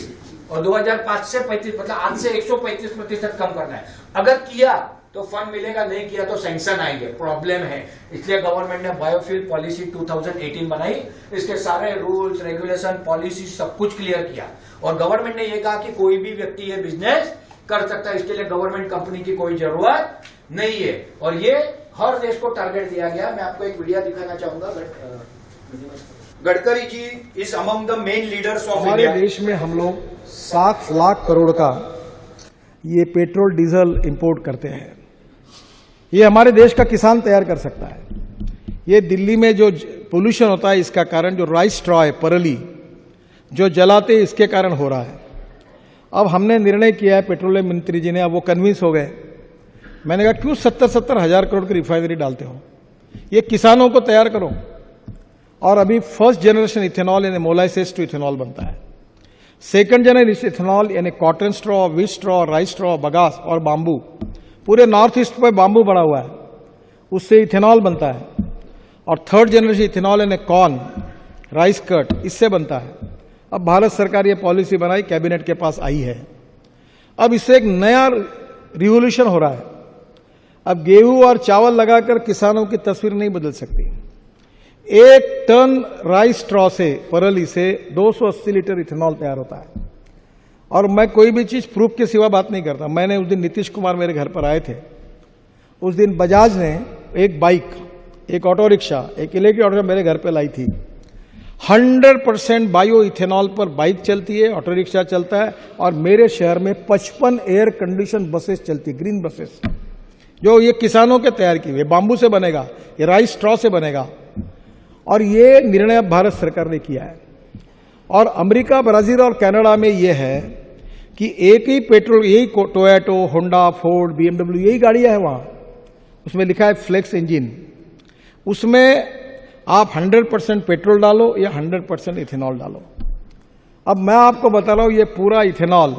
और 2005 से 35, मतलब आज से 135% कम करना है। अगर किया तो फंड मिलेगा, नहीं किया तो सैंक्शन आएंगे, प्रॉब्लम है। इसलिए गवर्नमेंट ने बायोफ्यूल पॉलिसी 2018 बनाई। इसके सारे रूल्स, रेगुलेशन, पॉलिसी सब कुछ क्लियर किया और गवर्नमेंट ने यह कहा कि कोई भी व्यक्ति ये बिजनेस कर सकता है, इसके लिए गवर्नमेंट कंपनी की कोई जरूरत नहीं है। और ये हर देश को टारगेट दिया गया। मैं आपको एक वीडियो दिखाना चाहूंगा। Gadkari ji is among the main leaders of हमारे देश में हम लोग 7 लाख करोड़ का ये पेट्रोल डीजल इंपोर्ट करते हैं। ये हमारे देश का किसान तैयार कर सकता है। ये दिल्ली में जो पोल्यूशन होता है, इसका कारण जो राइस स्ट्रॉ है, परली जो जलाते, इसके कारण हो रहा है। अब हमने निर्णय किया है, पेट्रोलियम मंत्री जी ने, अब वो कन्विंस हो गए। मैंने कहा क्यों 70-70 हजार करोड़ की रिफाइनरी डालते हो, ये किसानों को तैयार करो। और अभी फर्स्ट जनरेशन इथेनॉल यानी मोलाइसिस टू इथेनॉल बनता है। सेकंड जनरेशन इथेनॉल यानी cotton straw, wheat straw, rice straw, bagasse और बांबू, पूरे नॉर्थ ईस्ट पर बांबू बना हुआ है, उससे इथेनॉल बनता है। और थर्ड जनरेशन इथेनॉल यानी कॉर्न, राइस कट, इससे बनता है। अब भारत सरकार ये पॉलिसी बनाई, कैबिनेट के पास आई है। अब इससे एक नया रिवोल्यूशन हो रहा है। अब गेहूं और चावल लगाकर किसानों की तस्वीर नहीं बदल सकती। 1 टन राइस स्ट्रॉ से, परली से 280 लीटर इथेनॉल तैयार होता है। और मैं कोई भी चीज प्रूफ के सिवा बात नहीं करता। मैंने उस दिन नीतीश कुमार मेरे घर पर आए थे, उस दिन बजाज ने एक बाइक, एक ऑटो रिक्शा, एक इलेक्ट्रिक ऑटो मेरे घर पे लाई थी। 100% बायो इथेनॉल पर बाइक चलती है, ऑटो रिक्शा चलता है। और मेरे शहर में 55 एयर कंडीशन बसेस चलती, ग्रीन बसेस, जो ये किसानों के तैयार की हुई, बांबू से बनेगा, ये राइस स्ट्रॉ से बनेगा। और ये निर्णय भारत सरकार ने किया है। और अमेरिका, ब्राजील और कनाडा में यह है कि एक ही पेट्रोल, यही टोयोटो, होंडा, फोर्ड, BMW, यही गाड़ियां हैं वहां, उसमें लिखा है फ्लेक्स इंजन। उसमें आप 100% पेट्रोल डालो या 100% इथेनॉल डालो। अब मैं आपको बता रहा हूं, ये पूरा ethanol,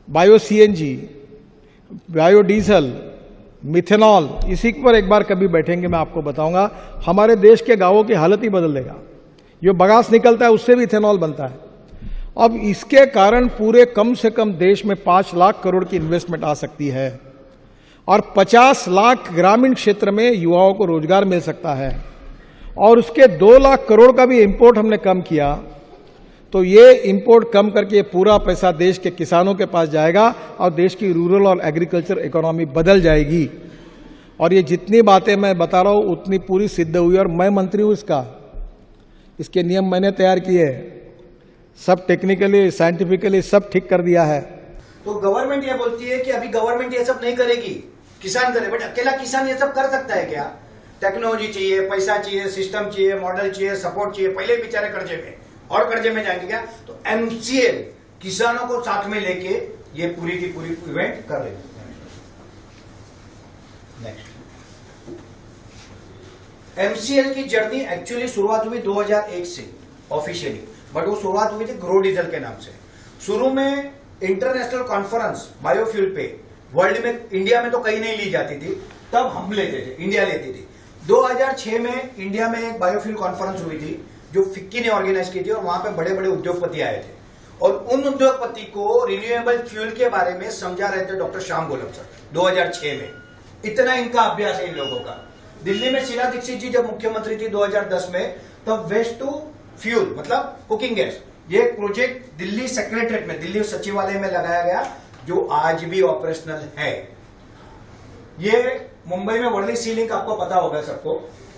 bio CNG, biodiesel, methanol, इसी पर एक बार कभी बैठेंगे, मैं आपको बताऊंगा। हमारे देश के गांवों की हालत ही बदल देगा। जो बगास निकलता है उससे भी इथेनॉल बनता है। अब इसके कारण पूरे कम से कम देश में 5 लाख करोड़ की इन्वेस्टमेंट आ सकती है और 50 लाख ग्रामीण क्षेत्र में युवाओं को रोजगार मिल सकता है। और उसके 2 लाख करोड़ का भी इंपोर्ट हमने कम किया, तो ये इंपोर्ट कम करके पूरा पैसा देश के किसानों के पास जाएगा और देश की रूरल और एग्रीकल्चर इकोनॉमी बदल जाएगी। और ये जितनी बातें मैं बता रहा हूं उतनी पूरी सिद्ध हुई। और मैं मंत्री हूं इसके नियम मैंने तैयार किए, सब टेक्निकली, साइंटिफिकली सब ठीक कर दिया है। तो गवर्नमेंट ये बोलती है कि अभी गवर्नमेंट ये सब नहीं करेगी, किसान करे। बट अकेला किसान ये सब कर सकता है क्या? टेक्नोलॉजी चाहिए, पैसा चाहिए, सिस्टम चाहिए, मॉडल चाहिए, सपोर्ट चाहिए। पहले बेचारे कर्जे में और कर्जे में जाएंगे क्या? तो MCL किसानों को साथ में लेके ये पूरी की पूरी इवेंट कर रही है। नेक्स्ट, MCL की जर्नी एक्चुअली शुरुआत हुई 2001 से ऑफिशियली, बट वो शुरुआत हुई थी ग्रो डीजल के नाम से। शुरू में इंटरनेशनल कॉन्फ्रेंस बायोफ्यूल पे वर्ल्ड में, इंडिया में तो कहीं नहीं ली जाती थी, तब हम लेते थे, इंडिया लेती थी। 2006 में इंडिया में एक बायोफ्यूल कॉन्फ्रेंस हुई थी जो फिक्की ने ऑर्गेनाइज की थी और वहां पे बड़े बड़े उद्योगपति आए थे और उन उद्योगपति को रिन्यूएबल फ्यूल के बारे में समझा रहे थे डॉक्टर श्याम गोलब सर 2006 में। इतना इनका अभ्यास है इन लोगों का। दिल्ली में शीला दीक्षित जी जब मुख्यमंत्री थी 2010 में, तब वेस्ट टू फ्यूल मतलब कुकिंग गैस, ये प्रोजेक्ट दिल्ली सेक्रेटरीट में, दिल्ली सचिवालय में लगाया गया, जो आज भी ऑपरेशनल है। ये मुंबई में वर्ली सीलिंग आपको पता होगा सबको।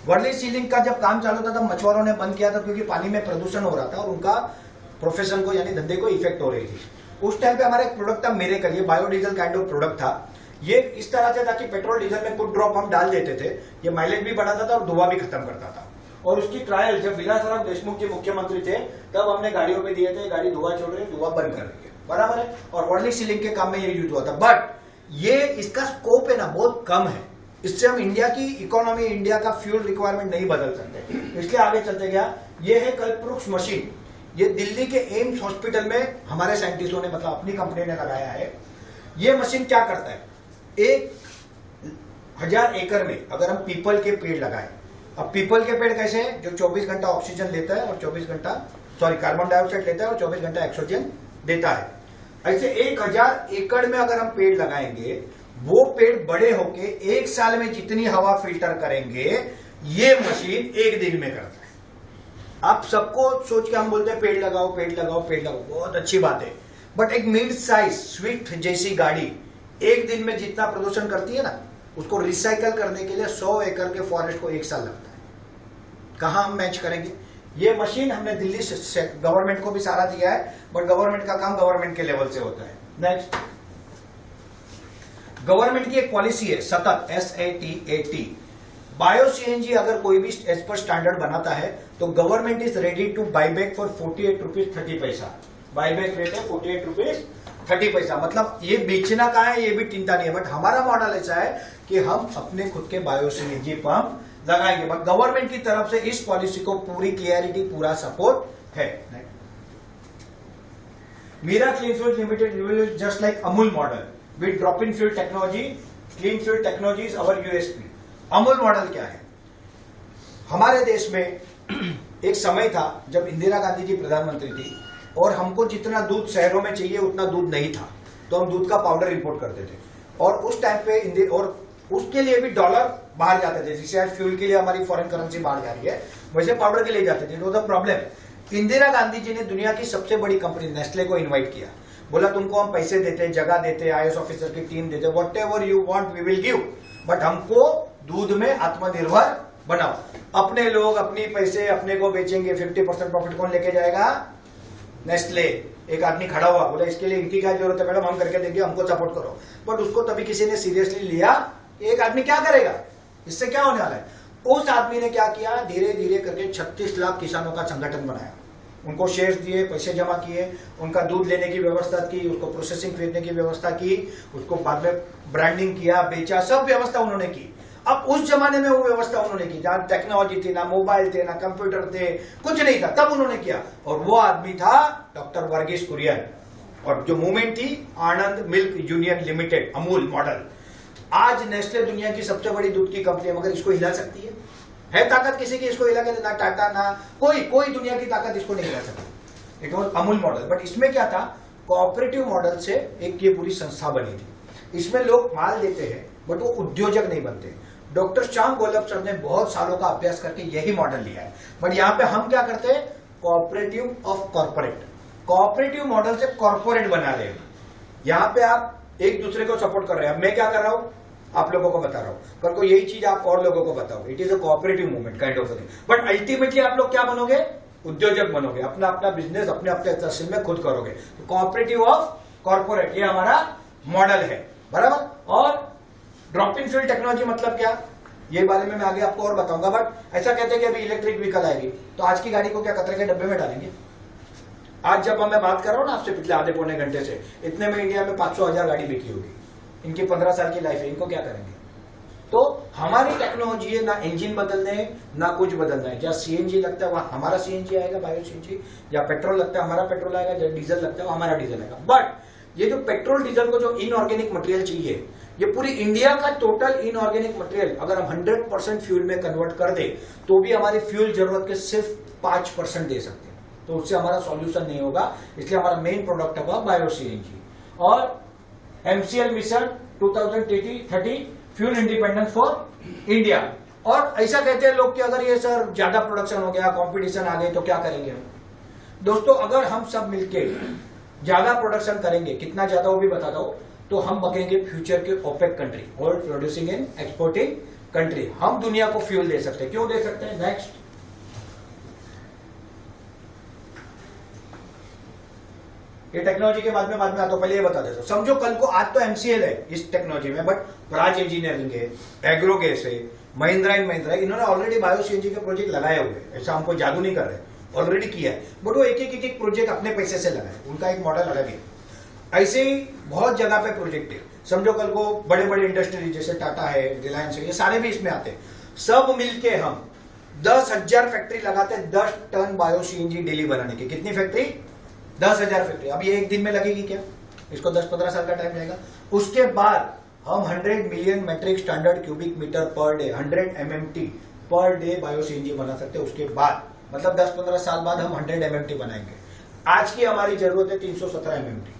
वर्ली सीलिंग का जब काम चालू था तब मछुआरों ने बंद किया था, क्योंकि पानी में प्रदूषण हो रहा था और उनका प्रोफेशन को यानी धंधे को इफेक्ट हो रही थी। उस टाइम पे हमारा एक प्रोडक्ट था मेरेकल, ये बायोडीजल काइंड ऑफ प्रोडक्ट था। ये इस तरह से था कि पेट्रोल डीजल में कुछ ड्रॉप हम डाल देते थे, ये माइलेज भी बढ़ाता था और धुआं भी खत्म करता था। और उसकी ट्रायल जब विलासराव देशमुख जी मुख्यमंत्री थे तब हमने गाड़ियों में दिए थे, गाड़ी धुआं छोड़ रही है, धुआं बंद कर रही है, बराबर है। और वर्ली सीलिंग के काम में ये यूज हुआ था। बट ये इसका स्कोप है ना बहुत कम है, इससे हम इंडिया की इकोनॉमी, इंडिया का फ्यूल रिक्वायरमेंट नहीं बदल सकते, इसलिए आगे चलते गया। ये है कल्पवृक्ष मशीन, ये दिल्ली के एम्स हॉस्पिटल में हमारे साइंटिस्टों ने मतलब अपनी कंपनी ने लगाया है। ये मशीन क्या करता है, 1000 एकड़ में अगर हम पीपल के पेड़ लगाए, अब पीपल के पेड़ कैसे है, जो 24 घंटा ऑक्सीजन लेता है और 24 घंटा कार्बन डाइऑक्साइड लेता है और 24 घंटा ऑक्सीजन देता है। ऐसे 1000 एकड़ में अगर हम पेड़ लगाएंगे, वो पेड़ बड़े होके 1 साल में जितनी हवा फिल्टर करेंगे, ये मशीन 1 दिन में करता है। आप सबको सोच के हम बोलते हैं पेड़ लगाओ पेड़ लगाओ पेड़ लगाओ, बहुत अच्छी बात है। बट एक मिड साइज स्विफ्ट जैसी गाड़ी 1 दिन में जितना प्रदूषण करती है ना, उसको रिसाइकल करने के लिए 100 एकड़ के फॉरेस्ट को 1 साल लगता है। कहां हम मैच करेंगे? ये मशीन हमने दिल्ली से गवर्नमेंट को भी सहारा दिया है, बट गवर्नमेंट का काम गवर्नमेंट के लेवल से होता है। नेक्स्ट, गवर्नमेंट की एक पॉलिसी है सतत, SATAT, बायो सीएनजी अगर कोई भी एज पर स्टैंडर्ड बनाता है तो government is ready two by back for 48 rupees 30 पैसा। बाई बैक रेट है 48 रुपीज 30 पैसा, मतलब ये बेचना का है, ये भी चिंता नहीं है। बट हमारा मॉडल ऐसा है कि हम अपने खुद के बायो सीएनजी पंप लगाएंगे, बट गवर्नमेंट की तरफ से इस पॉलिसी को पूरी क्लियरिटी, पूरा सपोर्ट है। Meera clean fuel limited just like Amul model with drop in fuel technology, clean fuel technology is our USP. Amul model क्या है? हमारे देश में एक समय था जब इंदिरा गांधी जी प्रधानमंत्री थी और हमको जितना दूध शहरों में चाहिए उतना दूध नहीं था, तो हम दूध का पाउडर इंपोर्ट करते थे। और उस टाइम पे और उसके लिए भी डॉलर बाहर जाते थे, जैसे आज फ्यूल के लिए हमारी फॉरेन करेंसी बाहर जा रही है, वैसे पाउडर के लिए जाते थे। तो द प्रॉब्लम, इंदिरा गांधी जी ने दुनिया की सबसे बड़ी कंपनी नेस्ले को इन्वाइट किया, बोला तुमको हम पैसे देते, जगह देते, IAS ऑफिसर की टीम देते, whatever you want we will give, but हमको दूध में आत्मनिर्भर बनाओ। अपने लोग अपनी पैसे अपने को बेचेंगे, 50% प्रॉफिट कौन लेके जाएगा? नेस्ले। एक आदमी खड़ा हुआ, बोला इसके लिए इनकी क्या जरूरत है मैडम, हम करके देंगे, हमको सपोर्ट करो। बट उसको तभी किसी ने सीरियसली लिया, एक आदमी क्या करेगा, इससे क्या होने वाला है? उस आदमी ने क्या किया, धीरे धीरे करके 36 लाख किसानों का संगठन बनाया, उनको शेयर्स दिए, पैसे जमा किए, उनका दूध लेने की व्यवस्था की, उसको प्रोसेसिंग खरीदने की व्यवस्था की, उसको बाद में ब्रांडिंग किया, बेचा, सब व्यवस्था उन्होंने की। अब उस जमाने में वो व्यवस्था उन्होंने की जहां टेक्नोलॉजी थी, ना मोबाइल थे, ना कंप्यूटर थे, कुछ नहीं था, तब उन्होंने किया। और वो आदमी था डॉक्टर वर्गीस कुरियन, और जो मूवमेंट थी Anand milk union limited, Amul model. आज नेस्ले दुनिया की सबसे बड़ी दूध की कंपनी है, मगर इसको हिला सकती है ताकत किसी की? इसको हिला के ना टाटा, ना कोई दुनिया की ताकत इसको नहीं हिला सकती। It was Amul model. But इसमें क्या था, कोऑपरेटिव मॉडल से एक ये पूरी संस्था बनी थी। इसमें लोग माल देते हैं बट वो उद्योजक नहीं बनते। डॉक्टर श्याम गोलब सर ने बहुत सालों का अभ्यास करके यही मॉडल लिया है। बट यहाँ पे हम क्या करते हैं, cooperative of corporate, cooperative model से कॉर्पोरेट बना रहे हैं। यहाँ पे आप एक दूसरे को सपोर्ट कर रहे हैं। मैं क्या कर रहा हूं, आप लोगों को बता रहा हूं, कल को यही चीज आप और लोगों को बताओ। It is a cooperative movement kind of thing. But ultimately आप लोग क्या बनोगे, उद्योजक बनोगे, अपना अपना बिजनेस अपने अपने तहसील में खुद करोगे। तो कोऑपरेटिव ऑफ कॉर्पोरेट, ये हमारा मॉडल है, बराबर। और ड्रॉप इन फ्यूल टेक्नोलॉजी मतलब क्या, ये बारे में मैं आगे आपको और बताऊंगा। बट ऐसा कहते हैं कि अभी इलेक्ट्रिक व्हीकल आएगी, तो आज की गाड़ी को क्या कचरे के डब्बे में डालेंगे? आज जब मैं बात कर रहा हूं ना आपसे पिछले आधे पौने घंटे से, इतने में इंडिया में 500,000 गाड़ी बिकी होगी। इनकी 15 साल की लाइफ है, इनको क्या करेंगे? तो हमारी टेक्नोलॉजी है, ना इंजन बदलने ना कुछ बदलना है। जहाँ सीएनजी लगता है वहां हमारा सीएनजी आएगा, बायो सीएनजी। या पेट्रोल लगता है हमारा पेट्रोल आएगा, जब डीजल लगता है हमारा डीजल आएगा। बट ये जो पेट्रोल डीजल को जो इनऑर्गेनिक मटेरियल चाहिए, ये पूरी इंडिया का टोटल इनऑर्गेनिक मटेरियल अगर हम 100% फ्यूल में कन्वर्ट कर दे तो भी हमारी फ्यूल जरूरत के सिर्फ 5% दे सकते हैं। तो उससे हमारा सॉल्यूशन नहीं होगा। इसलिए हमारा मेन प्रोडक्ट होगा बायो सीएनजी। और MCL mission 2030 fuel independence for India. और ऐसा कहते हैं लोग कि अगर ये सर ज्यादा प्रोडक्शन हो गया, कंपटीशन आ गई तो क्या करेंगे हम? दोस्तों, अगर हम सब मिलके ज्यादा प्रोडक्शन करेंगे, कितना ज्यादा वो भी बता दो, तो हम बनेंगे फ्यूचर के OPEC country, world producing and exporting country. हम दुनिया को फ्यूल दे सकते हैं। क्यों दे सकते हैं? नेक्स्ट। ये टेक्नोलॉजी के बाद में आता हूं, पहले ये बता देता हूं। समझो कल को आज तो MCL है इस टेक्नोलॉजी में, बट प्राज इंजीनियरिंग है, एग्रोगैस है, महिंद्रा एंड महिंद्रा, इन्होंने ऑलरेडी बायो सीएनजी के प्रोजेक्ट लगाए हुए हैं। ऐसा हमको जादू नहीं कर रहे, ऑलरेडी किया है। बट वो एक प्रोजेक्ट अपने पैसे से लगाए, उनका एक मॉडल अलग है। ऐसे ही बहुत जगह पे प्रोजेक्ट है। समझो कल को बड़े बड़े इंडस्ट्री जैसे टाटा है, रिलायंस है, ये सारे भी इसमें आते हैं। सब मिलके हम 10,000 फैक्ट्री लगाते हैं 10 टन बायो सीएनजी डेली बनाने की। कितनी फैक्ट्री? 10,000 फैक्ट्री। अब ये एक दिन में लगेगी क्या? इसको 10-15 साल का टाइम जाएगा। उसके बाद हम 100 million metric standard cubic metre per day, 100 MMT per day bio CNG बना सकते हैं। उसके बाद मतलब 10-15 साल बाद हम 100 MMT बनाएंगे। आज की हमारी जरूरत है 317 MMT,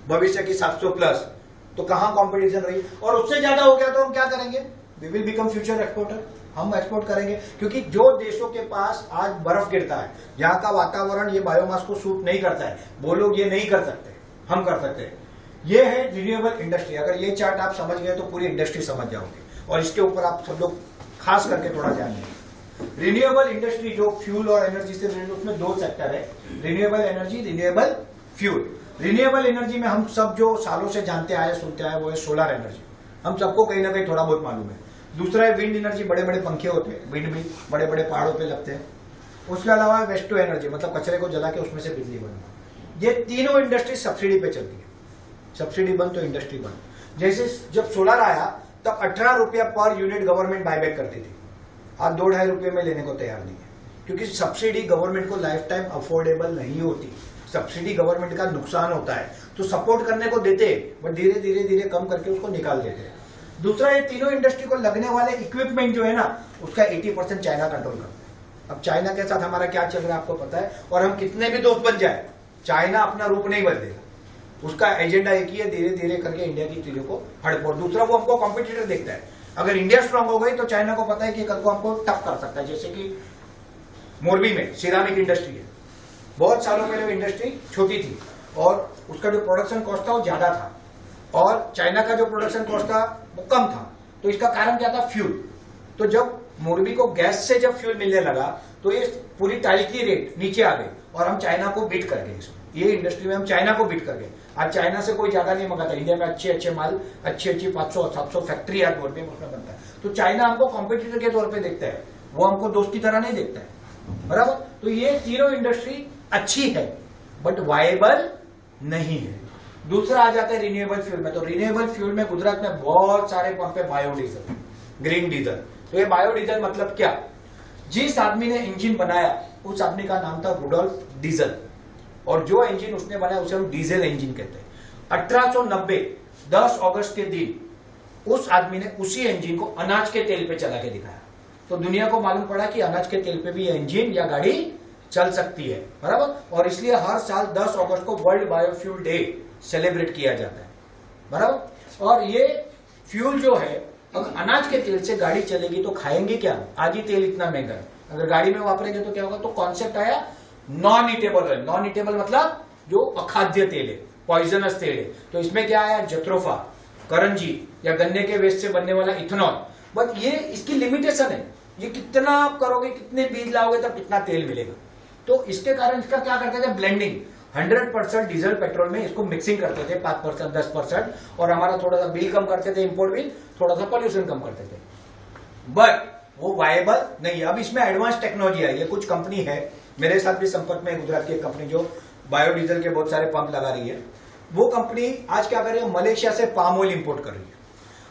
भविष्य की 700 प्लस। तो कहां कंपटीशन रही? और उससे ज्यादा हो गया तो हम क्या करेंगे? We will become future exporter. हम एक्सपोर्ट करेंगे, क्योंकि जो देशों के पास आज बर्फ गिरता है, यहाँ का वातावरण ये बायोमास को सूट नहीं करता है, वो लोग ये नहीं कर सकते, हम कर सकते हैं। ये है रिन्यूएबल इंडस्ट्री। अगर ये चार्ट आप समझ गए तो पूरी इंडस्ट्री समझ जाओगे, और इसके ऊपर आप सब लोग खास करके थोड़ा ध्यान दें। रिन्यूएबल इंडस्ट्री जो फ्यूल और एनर्जी से रिलेटेड, उसमें 2 सेक्टर है, renewable energy, renewable fuel. Renewable energy में हम सब जो सालों से जानते आए, सुनते आए, वो है सोलर एनर्जी। हम सबको कहीं ना कहीं थोड़ा बहुत मालूम है। दूसरा है विंड एनर्जी, बड़े बड़े पंखे होते हैं, विंड भी बड़े बड़े पहाड़ों पे लगते हैं। उसके अलावा वेस्ट टू एनर्जी, मतलब कचरे को जला के उसमें से बिजली बनना। ये तीनों इंडस्ट्री सब्सिडी पे चलती है। सब्सिडी बंद तो इंडस्ट्री बंद। जैसे जब सोलर आया तब 18 रुपया पर यूनिट गवर्नमेंट बायबैक करती थी। आज 2-2.5 रुपये में लेने को तैयार नहीं है, क्योंकि सब्सिडी गवर्नमेंट को लाइफ टाइम अफोर्डेबल नहीं होती। सब्सिडी गवर्नमेंट का नुकसान होता है, तो सपोर्ट करने को देते, बट धीरे धीरे कम करके उसको निकाल देते हैं। दूसरा, ये तीनों इंडस्ट्री को लगने वाले इक्विपमेंट जो है ना, उसका 80% चाइना कंट्रोल करता है। अब चाइना के साथ हमारा क्या चल रहा है आपको पता है, और हम कितने भी दोस्त बन जाए, चाइना अपना रूप नहीं बदलेगा। उसका एजेंडा एक ही है, धीरे धीरे करके इंडिया की चीजों को हड़पोड़। दूसरा, वो हमको कॉम्पिटिटर देखता है। अगर इंडिया स्ट्रांग हो गई तो चाइना को पता है कि कल को हमको टफ कर सकता है। जैसे कि मोरबी में सिरामिक इंडस्ट्री है, बहुत सालों पहले वो इंडस्ट्री छोटी थी और उसका जो प्रोडक्शन कॉस्ट था वो ज्यादा था, और चाइना का जो प्रोडक्शन कॉस्ट था वो कम था। तो इसका कारण क्या था? फ्यूल। तो जब मोरबी को गैस से जब फ्यूल मिलने लगा तो ये पूरी टाइल की रेट नीचे आ गई, और हम चाइना को बीट कर गए। ये इंडस्ट्री में हम चाइना को बीट कर गए। आज चाइना से कोई ज्यादा नहीं मंगाता। इंडिया में अच्छे माल, अच्छी 500-700 फैक्ट्री आज मोरबी में उसमें बनता है। तो चाइना हमको कॉम्पिटिटर के तौर पे देखता है, वो हमको दोस्त की तरह नहीं देखता है, बराबर। तो ये तीनों इंडस्ट्री अच्छी है, बट वायबल नहीं है। दूसरा आ जाता है रिन्यूएबल फ्यूल में। तो रिन्यूएबल फ्यूल में गुजरात में बहुत सारे पंप है बायोडीजल, ग्रीन डीजल। तो ये बायोडीजल मतलब क्या? जिस आदमी ने इंजन बनाया उस आदमी का नाम था रुडोल्फ डीजल, और जो इंजन उसने बनाया उसे हम डीजल इंजन कहते हैं। 1890 10 अगस्त के दिन उस आदमी ने उसी इंजन को अनाज के तेल पे चला के दिखाया। तो दुनिया को मालूम पड़ा कि अनाज के तेल पे भी ये इंजन या गाड़ी चल सकती है, बराबर। और इसलिए हर साल 10 अगस्त को वर्ल्ड बायोफ्यूल डे सेलिब्रेट किया जाता है, बराबर। और ये फ्यूल जो है, अगर अनाज के तेल से गाड़ी चलेगी तो खाएंगे क्या? आज ही तेल इतना महंगा है, अगर गाड़ी में वापरेंगे तो क्या होगा? तो कॉन्सेप्ट आया non eatable oil. Non eatable मतलब जो अखाद्य तेल है, पॉइजनस तेल है। तो इसमें क्या आया? जत्रोफा, करंजी या गन्ने के वेस्ट से बनने वाला इथेनॉल। बट ये इसकी लिमिटेशन है, ये कितना आप करोगे, कितने बीज लाओगे तब कितना तेल मिलेगा। तो इसके कारण इसका क्या करते थे? ब्लेंडिंग। 100% डीजल पेट्रोल में इसको मिक्सिंग करते थे, 5% 10%, और हमारा थोड़ा सा बिल कम करते थे, इंपोर्ट बिल, थोड़ा सा पॉल्यूशन कम करते थे। बट वो वायबल नहीं है। अब इसमें एडवांस टेक्नोलॉजी आई है। कुछ कंपनी है, मेरे साथ भी संपर्क में गुजरात की एक कंपनी जो बायोडीजल के बहुत सारे पंप लगा रही है। वो कंपनी आज क्या कर रही है? मलेशिया से पाम ऑयल इंपोर्ट कर रही है।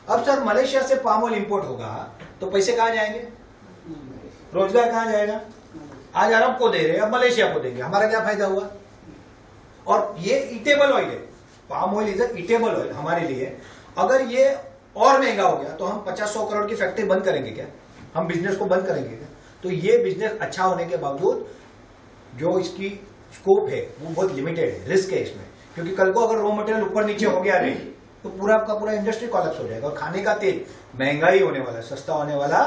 अब सर मलेशिया से पाम ऑयल इंपोर्ट होगा तो पैसे कहां जाएंगे? रोजगार कहां जाएगा? आज अरब को दे रहे हैं, अब मलेशिया को देंगे, हमारा क्या फायदा हुआ? और ये ईटेबल ऑयल है, palm oil is a eatable oil हमारे लिए। अगर ये और महंगा हो गया तो हम 50-100 करोड़ की फैक्ट्री बंद करेंगे क्या? हम बिजनेस को बंद करेंगे क्या? तो ये बिजनेस अच्छा होने के बावजूद जो इसकी स्कोप है वो बहुत लिमिटेड है, रिस्क है इसमें, क्योंकि कल को अगर रॉ मटेरियल ऊपर नीचे हो गया नहीं तो पूरा का पूरा इंडस्ट्री कोलैप्स हो जाएगा। और खाने का तेल महंगा ही होने वाला है, सस्ता होने वाला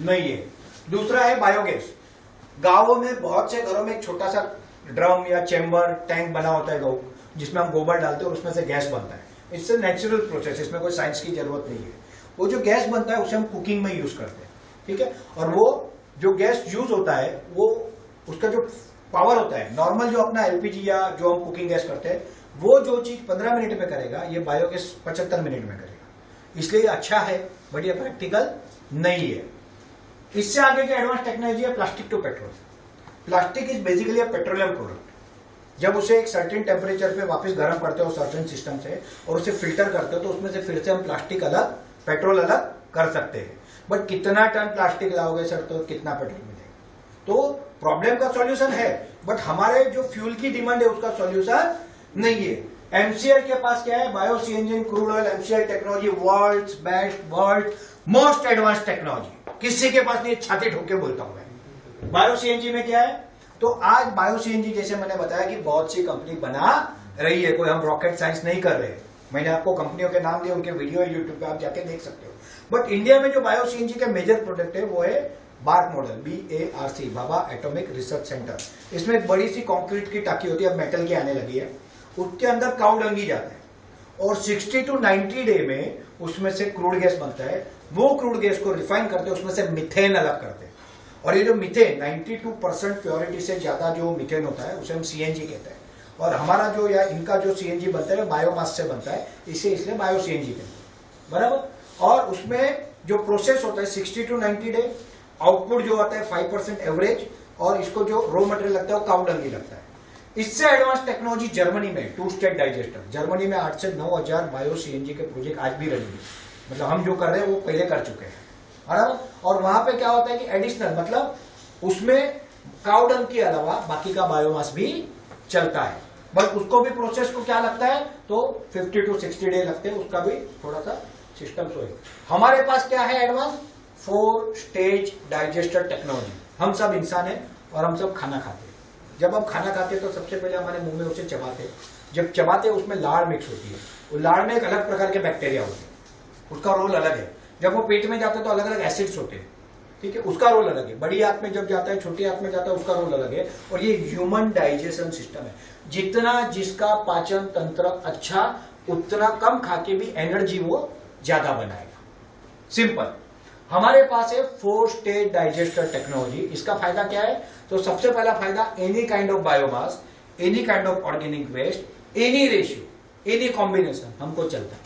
नहीं है। दूसरा है बायोगैस। गांवों में बहुत से घरों में एक छोटा सा ड्रम या चेम्बर टैंक बना होता है गाँव, जिसमें हम गोबर डालते हैं और उसमें से गैस बनता है। इससे नेचुरल प्रोसेस, इसमें कोई साइंस की जरूरत नहीं है। वो जो गैस बनता है उसे हम कुकिंग में यूज करते हैं, ठीक है। और वो जो गैस यूज होता है वो उसका जो पावर होता है, नॉर्मल जो अपना एलपीजी या जो हम कुकिंग गैस करते हैं, वो जो चीज 15 मिनट में करेगा ये बायोगैस 75 मिनट में करेगा। इसलिए अच्छा है, बट ये प्रैक्टिकल नहीं है। इससे आगे की एडवांस टेक्नोलॉजी है plastic to petrol. Plastic is basically a petroleum product. जब उसे एक सर्टेन टेम्परेचर पे वापस गर्म करते हो सर्टेन सिस्टम से और उसे फिल्टर करते हो तो उसमें से फिर से हम प्लास्टिक अलग पेट्रोल अलग कर सकते हैं। बट कितना टन प्लास्टिक लाओगे सर तो कितना पेट्रोल मिलेगा? तो प्रॉब्लम का सॉल्यूशन है, बट हमारे जो फ्यूल की डिमांड है उसका सॉल्यूशन नहीं है। एमसीएल के पास क्या है? Bio CNG crude oil MCL technology, world best, world most advance technology. किसी के पास नहीं, छाती ठोक के बोलता हूं मैं। बायो सीएनजी में क्या है? तो आज बायो सीएनजी जैसे मैंने बताया कि बहुत सी कंपनी बना रही है, कोई हम रॉकेट साइंस नहीं कर रहे। मैंने आपको कंपनियों के नाम दिए, उनके वीडियो यूट्यूब पे आप जाके देख सकते हो। बट इंडिया में जो बायो सीएनजी के मेजर प्रोडक्ट है वो है बार्क मॉडल, BARC, बाबा एटॉमिक रिसर्च सेंटर। इसमें एक बड़ी सी कंक्रीट की टाकी होती है, अब मेटल की आने लगी है, उसके अंदर काऊ डंगी जाता है और 60 to 90 डे में उसमें से क्रूड गैस बनता है। वो क्रूड गैस को रिफाइन करते हैं, उसमें से मिथेन अलग करते हैं। और ये जो मिथेन 92% प्योरिटी से ज्यादा जो मिथेन होता है उसे हम सीएनजी कहते हैं। और हमारा जो या इनका जो सीएनजी बनता है बायोमास से बनता है, इसे इसलिए बायो सीएनजी कहते हैं, बराबर। और उसमें जो प्रोसेस होता है 60 to 90 डे, आउटपुट जो आता है 5% एवरेज, और इसको जो रॉ मटेरियल लगता है वो काऊ डंगी लगता है। इससे एडवांस टेक्नोलॉजी जर्मनी में 2 स्टेट डाइजेस्टर, जर्मनी में 8 से 9 हजार बायो सीएनजी के प्रोजेक्ट आज भी रनिंग है। मतलब हम जो कर रहे हैं वो पहले कर चुके हैं, बराबर। और वहां पे क्या होता है कि एडिशनल, मतलब उसमें काऊ डंग के अलावा बाकी का बायोमास भी चलता है, बट उसको भी प्रोसेस को क्या लगता है तो 50 to 60 डे लगते हैं, उसका भी थोड़ा सा सिस्टम सो है। हमारे पास क्या है एडवांस? 4 stage digester technology. हम सब इंसान हैं और हम सब खाना खाते हैं। जब हम खाना खाते हैं तो सबसे पहले हमारे मुंह में उसे चबाते हैं। जब चबाते हैं उसमें लाड़ मिक्स होती है, वो लाड़ में एक अलग प्रकार के बैक्टीरिया होते हैं, उसका रोल अलग है। जब वो पेट में जाते हैं तो अलग अलग एसिड्स होते हैं, ठीक है, उसका रोल अलग है। बड़ी आंत में जब जाता है, छोटी आंत में जाता है, उसका रोल अलग है। और ये ह्यूमन डाइजेशन सिस्टम है। जितना जिसका पाचन तंत्र अच्छा, उतना कम खा के भी एनर्जी वो ज्यादा बनाएगा। सिंपल। हमारे पास है 4 स्टेज डाइजेस्टर टेक्नोलॉजी। इसका फायदा क्या है? तो सबसे पहला फायदा, any kind of biomass, any kind of organic waste, any ratio, any combination हमको चलता है।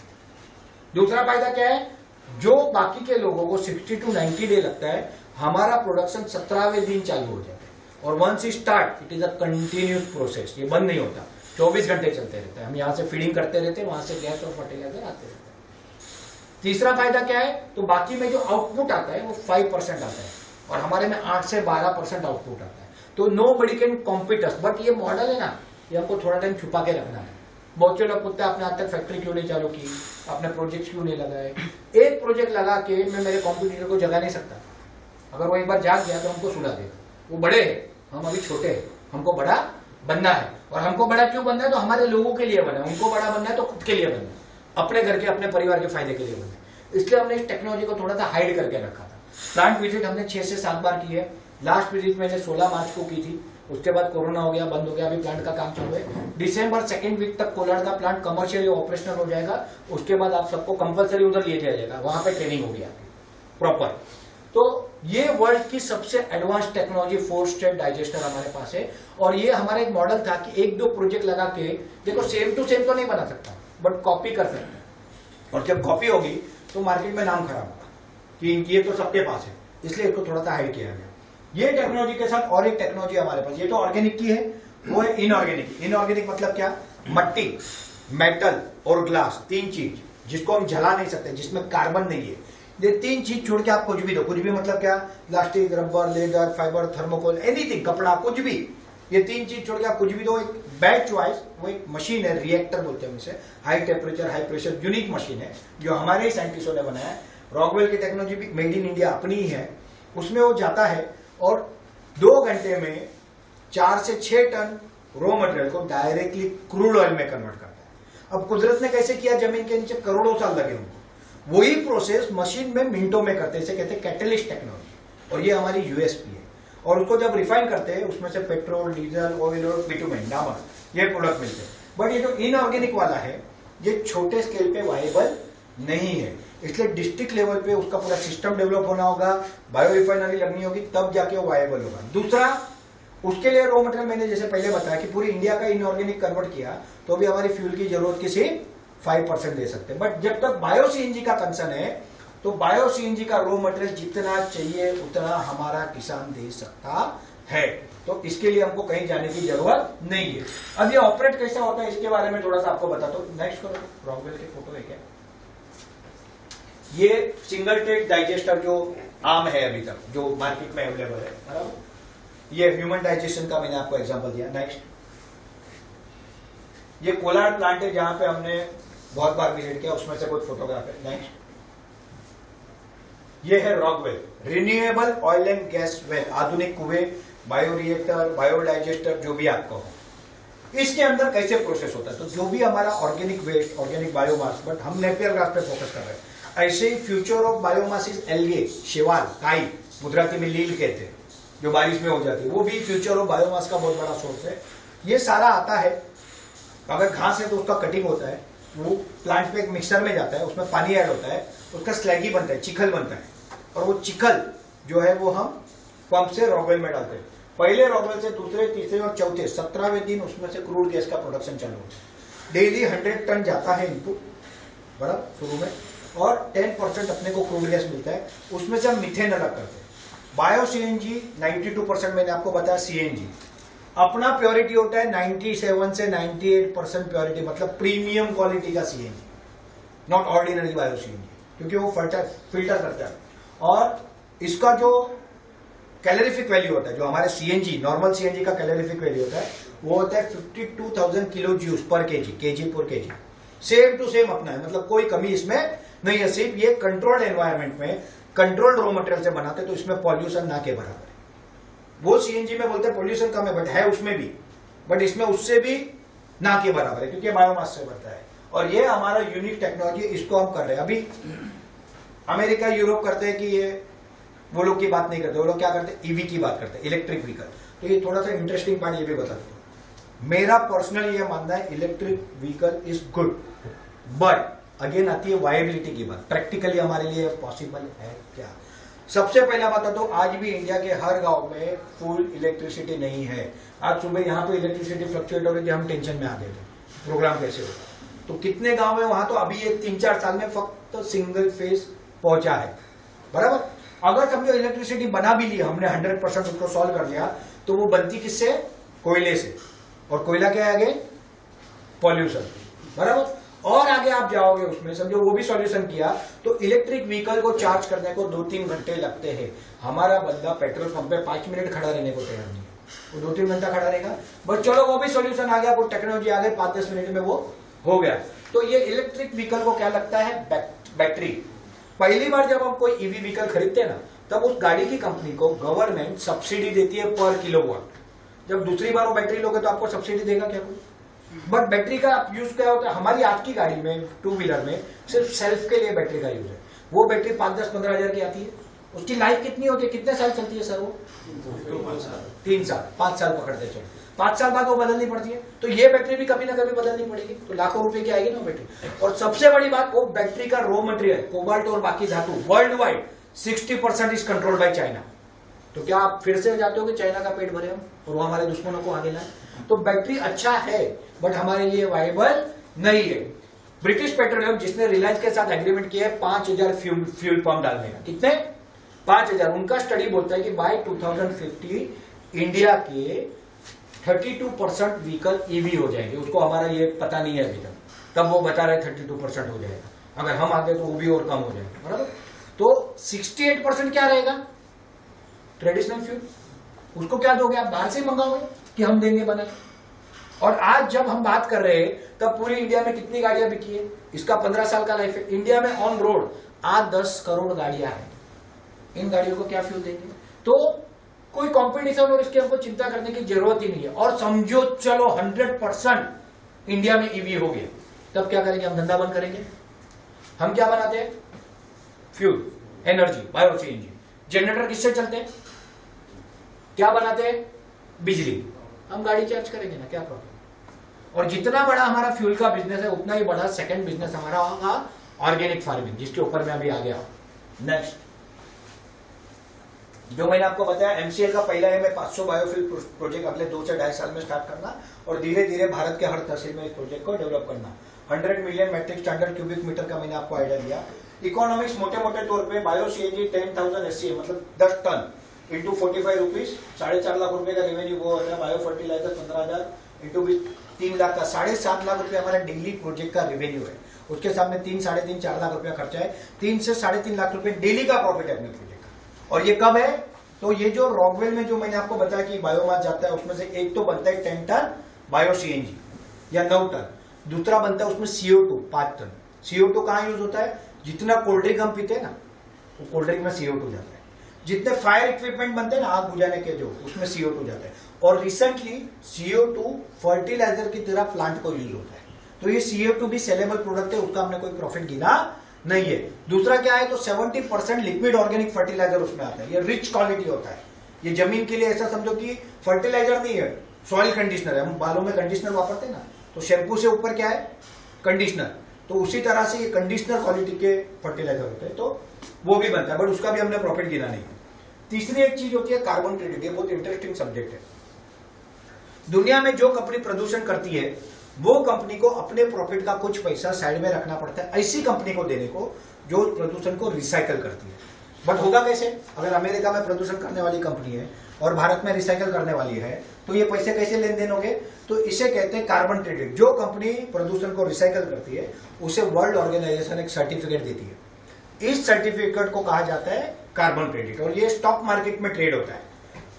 दूसरा फायदा क्या है? जो बाकी के लोगों को 60 to 90 डे लगता है, हमारा प्रोडक्शन 17वें दिन चालू हो जाता है। और once start it is a continuous process, ये बंद नहीं होता, 24 घंटे चलते रहता है। हम यहां से फीडिंग करते रहते हैं, वहां से गैस और फर्टिलाइजर आते रहते हैं। तीसरा फायदा क्या है? तो बाकी में जो आउटपुट आता है वो 5% आता है और हमारे में 8 से 12% आउटपुट आता है। तो nobody can compete us. But ये मॉडल है ना, ये हमको थोड़ा टाइम छुपा के रखना है। बहुत से लोग पूछते हैं आपने आज तक फैक्ट्री क्यों नहीं चालू की, आपने प्रोजेक्ट क्यों नहीं लगाए। एक प्रोजेक्ट लगा के मैं मेरे कॉम्पिटिटर को जगा नहीं सकता। अगर वो एक बार जाग गया तो हमको सुला देगा। वो बड़े हैं, हम अभी छोटे हैं, हमको बड़ा बनना है। और हमको बड़ा क्यों बनना है? तो हमारे लोगों के लिए बनना है। उनको बड़ा बनना है तो खुद के लिए बनना है, अपने घर के, अपने परिवार के फायदे के लिए बनना है। इसलिए हमने इस टेक्नोलॉजी को थोड़ा सा हाइड करके रखा था। प्लांट विजिट हमने 6 से 7 बार की है। लास्ट विजिट मैंने 16 मार्च को की थी। उसके बाद कोरोना हो गया, बंद हो गया। अभी प्लांट का काम चालू है। दिसंबर 2nd वीक तक कोलार का प्लांट कमर्शियली ऑपरेशनल हो जाएगा। उसके बाद आप सबको कंपलसरी उधर ले जाया जाएगा, वहां पे ट्रेनिंग होगी आपकी प्रॉपर। तो ये वर्ल्ड की सबसे एडवांस टेक्नोलॉजी 4 स्टेट डाइजेस्टर हमारे पास है। और ये हमारा एक मॉडल था कि 1-2 प्रोजेक्ट लगा के, देखो सेम टू सेम तो नहीं बना सकता बट कॉपी कर सकते हैं। और जब कॉपी होगी तो मार्केट में नाम खराब होगा कि ये तो सबके पास है, इसलिए इसको थोड़ा सा हाइड किया गया। ये टेक्नोलॉजी के साथ और एक टेक्नोलॉजी हमारे पास, ये तो ऑर्गेनिक की है, वो है इनऑर्गेनिक। इनऑर्गेनिक मतलब क्या? मट्टी, मेटल और ग्लास, 3 चीज जिसको हम जला नहीं सकते, जिसमें कार्बन नहीं है। ये 3 चीज छोड़ के आप कुछ भी दो। कुछ भी मतलब क्या? Plastic, rubber, leather, fibre, thermocol, anything, कपड़ा, कुछ भी। ये 3 चीज छोड़ के आप कुछ भी दो। एक बैड चॉइस, वो एक मशीन है, रिएक्टर बोलते हैं इसे, high temperature high pressure unique machine है जो हमारे ही साइंटिस्टों ने बनाया है। रॉकवेल की टेक्नोलॉजी भी मेड इन इंडिया अपनी ही है। उसमें वो जाता है और 2 घंटे में 4 से 6 टन रॉ मटेरियल को डायरेक्टली क्रूड ऑयल में कन्वर्ट करता है। अब कुदरत ने कैसे किया, जमीन के नीचे करोड़ों साल लगे उनको, वही प्रोसेस मशीन में मिनटों में करते हैं, इसे कहते हैं कैटलिस्ट टेक्नोलॉजी, और ये हमारी यूएसपी है। और उसको जब रिफाइन करते हैं उसमें से पेट्रोल, डीजल, ऑयल और बिटुमेन, नमक, ये प्रोडक्ट मिलते हैं। बट ये जो इनऑर्गेनिक वाला है ये छोटे स्केल पे वायबल नहीं है, इसलिए डिस्ट्रिक्ट लेवल पे उसका पूरा सिस्टम डेवलप होना होगा, बायो रिफाइनरी लगनी होगी, तब जाके वो वायबल होगा। दूसरा, उसके लिए रॉ मटेरियल मैंने जैसे पहले बताया कि पूरी इंडिया का इनऑर्गेनिक कन्वर्ट किया तो भी हमारी फ्यूल की जरूरत की सिर्फ 5% दे सकते हैं। बट जब तक बायो सीएनजी का कंसर्न है तो बायो सीएनजी का रॉ मटेरियल जितना चाहिए उतना हमारा किसान दे सकता है, तो इसके लिए हमको कहीं जाने की जरूरत नहीं है। अब ये ऑपरेट कैसा होता है इसके बारे में थोड़ा सा आपको बताता हूं। नेक्स्ट करो, रॉकवेल के फोटो है क्या? ये सिंगल टेक डाइजेस्टर जो आम है अभी तक, जो मार्केट में अवेलेबल है, बराबर। ये ह्यूमन डाइजेशन का मैंने आपको एग्जांपल दिया। नेक्स्ट, ये कोलार प्लांट है जहां पे हमने बहुत बार विजिट किया, उसमें से कुछ फोटोग्राफ है। नेक्स्ट, ये है Rockwell, renewable oil and gas well, आधुनिक कुएं, बायो रिएक्टर, बायो डाइजेस्टर, जो भी आपको हो। इसके अंदर कैसे प्रोसेस होता है, तो जो भी हमारा organic waste, organic biomass, but हम नेपियर ग्रास पे फोकस कर रहे हैं। ऐसे ही future of biomass is algae, शैवाल, काई, गुजराती में लील कहते हैं, जो बारिश में हो जाती है, वो भी फ्यूचर ऑफ बायोमास का बहुत बड़ा सोर्स है। ये सारा आता है, अगर घास है तो उसका कटिंग होता है, वो प्लांट पे एक मिक्सर में जाता है, उसमें पानी ऐड होता है, उसका स्लैगी बनता है, चिखल बनता है, और वो चिखल जो है वो हम पंप से रॉकवेल में डालते हैं। पहले रॉकवेल से दूसरे, तीसरे और चौथे 17वें दिन उसमें से क्रूड गैस का प्रोडक्शन चालू होता है। डेली 100 टन जाता है इनपुट, बराबर, शुरू में, और 10% अपने को क्रूड गैस मिलता है, उसमें से हम मिथेन अलग करते हैं। बायो सीएनजी 92% मैंने आपको बताया, सीएनजी अपना प्योरिटी होता है 97 से 98% प्योरिटी, मतलब प्रीमियम क्वालिटी का CNG, not ordinary bio CNG, क्योंकि वो फिल्टर करता है। और इसका जो कैलोरीफिक वैल्यू होता है, जो हमारे सीएनजी, नॉर्मल सीएनजी का कैलोरीफिक वैल्यू होता है, वो होता है 52,000 किलो जूस पर केजी पर केजी। सेम टू सेम अपना है, मतलब कोई कमी इसमें नहीं है। सिर्फ ये कंट्रोल्ड एनवायरमेंट में कंट्रोल्ड रॉ मटेरियल से बनाते, तो इसमें पॉल्यूशन ना के बराबर है। वो सीएनजी में बोलते हैं पॉल्यूशन कम है, बट है उसमें भी, बट इसमें उससे भी ना के बराबर है, क्योंकि बायोमास से बनता है। और ये हमारा यूनिक टेक्नोलॉजी, इसको हम कर रहे हैं। अभी अमेरिका, यूरोप करते हैं कि ये, वो लोग की बात नहीं करते, वो लोग क्या करते हैं, ईवी की बात करते हैं, इलेक्ट्रिक व्हीकल। तो ये थोड़ा सा इंटरेस्टिंग पॉइंट ये भी बता देता हूं। मेरा पर्सनल ये मानना है, electric vehicle is good, but again आती है वायबिलिटी की बात, प्रैक्टिकली हमारे लिए पॉसिबल है क्या। सबसे पहला बात तो आज भी इंडिया के हर गांव में फुल इलेक्ट्रिसिटी नहीं है। आज सुबह यहाँ पे इलेक्ट्रिसिटी फ्लक्चुएट हो रही थी, हम टेंशन में आ गए थे, प्रोग्राम कैसे होगा। तो कितने गांव है वहां, तो अभी ये 3-4 साल में फक्त सिंगल फेज पहुंचा है, बराबर। अगर समझो इलेक्ट्रिसिटी बना भी लिया हमने, 100% उसको सॉल्व कर लिया, तो वो बनती किससे, कोयले से, और कोयला क्या है आगे, पॉल्यूशन, बराबर। और आगे आप जाओगे उसमें, समझो वो भी सॉल्यूशन किया, तो इलेक्ट्रिक व्हीकल को चार्ज करने को 2-3 घंटे लगते हैं। हमारा बंदा पेट्रोल पंप पे 5 मिनट खड़ा रहने को तैयार नहीं है, वो 2-3 घंटा खड़ा रहेगा। बट चलो वो भी सॉल्यूशन आ गया, वो टेक्नोलॉजी आ गई, 5-10 मिनट में वो हो गया। तो ये इलेक्ट्रिक व्हीकल को क्या लगता है, बैटरी। पहली बार जब हम कोई ईवी व्हीकल खरीदते हैं ना, तब उस गाड़ी की कंपनी को गवर्नमेंट सब्सिडी देती है पर किलोवाट। जब दूसरी बार वो बैटरी लोगे तो आपको सब्सिडी देगा क्या कोई? बट बैटरी का यूज क्या होता है, हमारी आज की गाड़ी में, 2 व्हीलर में सिर्फ सेल्फ के लिए बैटरी का यूज है। वो बैटरी 5-10-15 हजार की आती है, उसकी लाइफ कितनी होती है, कितने साल चलती है सर वो? 3 साल, 5 साल पकड़ते चलो, 5 साल बाद वो बदलनी पड़ती है। तो ये बैटरी भी कभी ना कभी बदलनी पड़ेगी, तो लाखों रुपए की आएगी ना बैटरी। और सबसे बड़ी बात, वो बैटरी का रॉ मटेरियल कोबाल्ट और बाकी धातु world wide 60% is controlled by China. तो क्या आप फिर से जाते हो कि चाइना का पेट भरे हम और वो हमारे दुश्मनों को आगे लाए? तो बैटरी अच्छा है, बट हमारे लिए वायबल नहीं है। ब्रिटिश पेट्रोलियम, जिसने रिलायंस के साथ एग्रीमेंट किया है 5000 फ्यूल पंप डालने का, कितने? 5000। उनका स्टडी बोलता है कि बाय 2050 इंडिया के 32% व्हीकल ईवी हो जाएंगे। उसको हमारा ये पता नहीं है अभी तक, तब वो बता रहे 32% हो जाएगा। अगर हम आते तो वो भी और कम हो जाएगा, बराबर। तो 68% क्या रहेगा, ट्रेडिशनल फ्यूल। उसको क्या दोगे आप, बाहर से मंगाओगे कि हम देंगे बना? और आज जब हम बात कर रहे हैं, तब पूरी इंडिया में कितनी गाड़ियां बिकी है, इसका 15 साल का लाइफ है। इंडिया में ऑन रोड आज 10 करोड़ गाड़ियां हैं। इन गाड़ियों को क्या फ्यूल देंगे? तो कोई कंपटीशन और इसकी हमको चिंता करने की जरूरत ही नहीं है। और समझो चलो 100% इंडिया में ईवी हो गया, तब क्या करेंगे? हम धंधा बंद करेंगे। हम क्या बनाते हैं? Fuel, energy, bio CNG. Generator किससे चलते हैं? क्या बनाते हैं? बिजली। हम गाड़ी चार्ज करेंगे ना, क्या प्रॉब्लम? और जितना बड़ा हमारा फ्यूल का बिजनेस है उतना ही बड़ा सेकंड बिजनेस हमारा होगा ऑर्गेनिक फार्मिंग, जिसके ऊपर मैं अभी आ गया हूं। नेक्स्ट, जो मैंने आपको बताया एमसीएल का पहला एम है 500 बायोफ्यूल प्रोजेक्ट अगले 2 से 2.5 साल में स्टार्ट करना और धीरे धीरे भारत के हर तहसील में इस प्रोजेक्ट को डेवलप करना। 100 million metric standard cubic metre का मैंने आपको आइडिया दिया। इकोनॉमिक्स मोटे मोटे तौर पे बायो सीएनजी 10,000 SCM मतलब 10 टन इंटू 45 रुपीज, 4.5 लाख रुपए का रेवेन्यू वो होता है। बायो फर्टिलाइजर 15,000 इंटू 3 लाख का 7.5 लाख रुपए हमारा डेली प्रोजेक्ट का रेवेन्यू है। उसके सामने 3, 3.5, 4 लाख रुपया खर्चा है। 3 से 3.5 लाख रुपए डेली का प्रॉफिट है अपने प्रोजेक्ट का। और ये कब है? तो ये जो रॉकवेल में जो मैंने आपको बताया कि बायोमास जाता है उसमें से एक तो बनता है 10 टन बायो सीएनजी या 9 टन, दूसरा बनता है उसमें CO2 5 टन। CO2 कहां यूज होता है? जितना कोल्ड ड्रिंक हम पीते हैं ना, वो कोल्ड ड्रिंक में CO2 जाता है। जितने फायर इक्विपमेंट बनते हैं ना आग बुझाने के, जो उसमें CO2 जाता है। और रिसेंटली CO2 फर्टिलाइजर की तरह प्लांट को यूज होता है। तो ये CO2 भी सेलेबल प्रोडक्ट है, उसका हमने कोई प्रॉफिट गिना नहीं है। दूसरा क्या है? तो 70% लिक्विड ऑर्गेनिक फर्टिलाइजर उसमें आता है। ये रिच क्वालिटी होता है। ये जमीन के लिए ऐसा समझो कि फर्टिलाइजर नहीं है, सॉइल कंडीशनर है। हम बालों में कंडीशनर वापरते हैं ना, तो शैम्पू से ऊपर क्या है? कंडीशनर। तो उसी तरह से ये कंडीशनर क्वालिटी के फर्टिलाइजर होते हैं, तो वो भी बनता है, बट उसका भी हमने प्रॉफिट गिना नहीं। तीसरी एक चीज होती है कार्बन क्रेडिट। ये बहुत इंटरेस्टिंग सब्जेक्ट है। दुनिया में जो कंपनी प्रदूषण करती है वो कंपनी को अपने प्रॉफिट का कुछ पैसा साइड में रखना पड़ता है ऐसी कंपनी को देने को जो प्रदूषण को रिसाइकल करती है। बट होगा कैसे? अगर अमेरिका में प्रदूषण करने वाली कंपनी है और भारत में रिसाइकल करने वाली है, तो ये पैसे कैसे लेन देन होंगे? तो इसे कहते हैं कार्बन क्रेडिट। जो कंपनी प्रदूषण को रिसाइकल करती है उसे वर्ल्ड ऑर्गेनाइजेशन एक सर्टिफिकेट देती है। इस सर्टिफिकेट को कहा जाता है कार्बन क्रेडिट और ये स्टॉक मार्केट में ट्रेड होता है।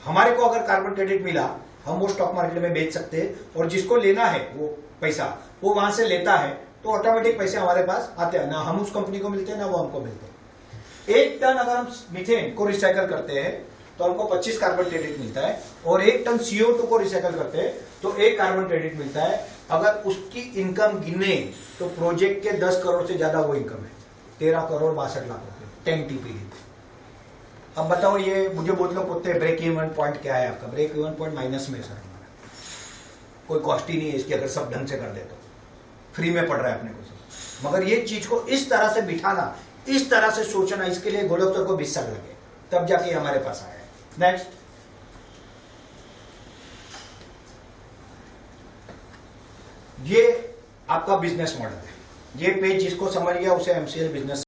हमारे को अगर कार्बन क्रेडिट मिला, हम वो स्टॉक मार्केट में बेच सकते हैं और जिसको लेना है वो पैसा वो वहां से लेता है, तो ऑटोमेटिक पैसे हमारे पास आते हैं। ना हम उस कंपनी को मिलते हैं ना वो हमको मिलते हैं। 1 टन अगर हम मीथेन को रिसाइकल करते हैं तो हमको 25 कार्बन क्रेडिट मिलता है और 1 टन CO2 को रिसाइकल करते हैं तो 1 कार्बन क्रेडिट मिलता है। अगर उसकी इनकम गिने तो प्रोजेक्ट के 10 करोड़ से ज्यादा वो इनकम है, 13 करोड़ 62 लाख रुपए 10 TPD। अब बताओ, ये मुझे बहुत लोग पूछते हैं ब्रेक इवन पॉइंट क्या है आपका? ब्रेक इवन पॉइंट माइनस में है सर हमारा, कोई कॉस्ट ही नहीं है इसकी। अगर सब ढंग से कर दे तो फ्री में पड़ रहा है अपने को सब। मगर ये चीज को इस तरह से बिठाना, इस तरह से सोचना, इसके लिए गोलोक सर को 20 साल लगे, तब जाके हमारे पास आया है। नेक्स्ट, ये आपका बिजनेस मॉडल है। ये पेज जिसको समझ गया उसे एमसीएल बिजनेस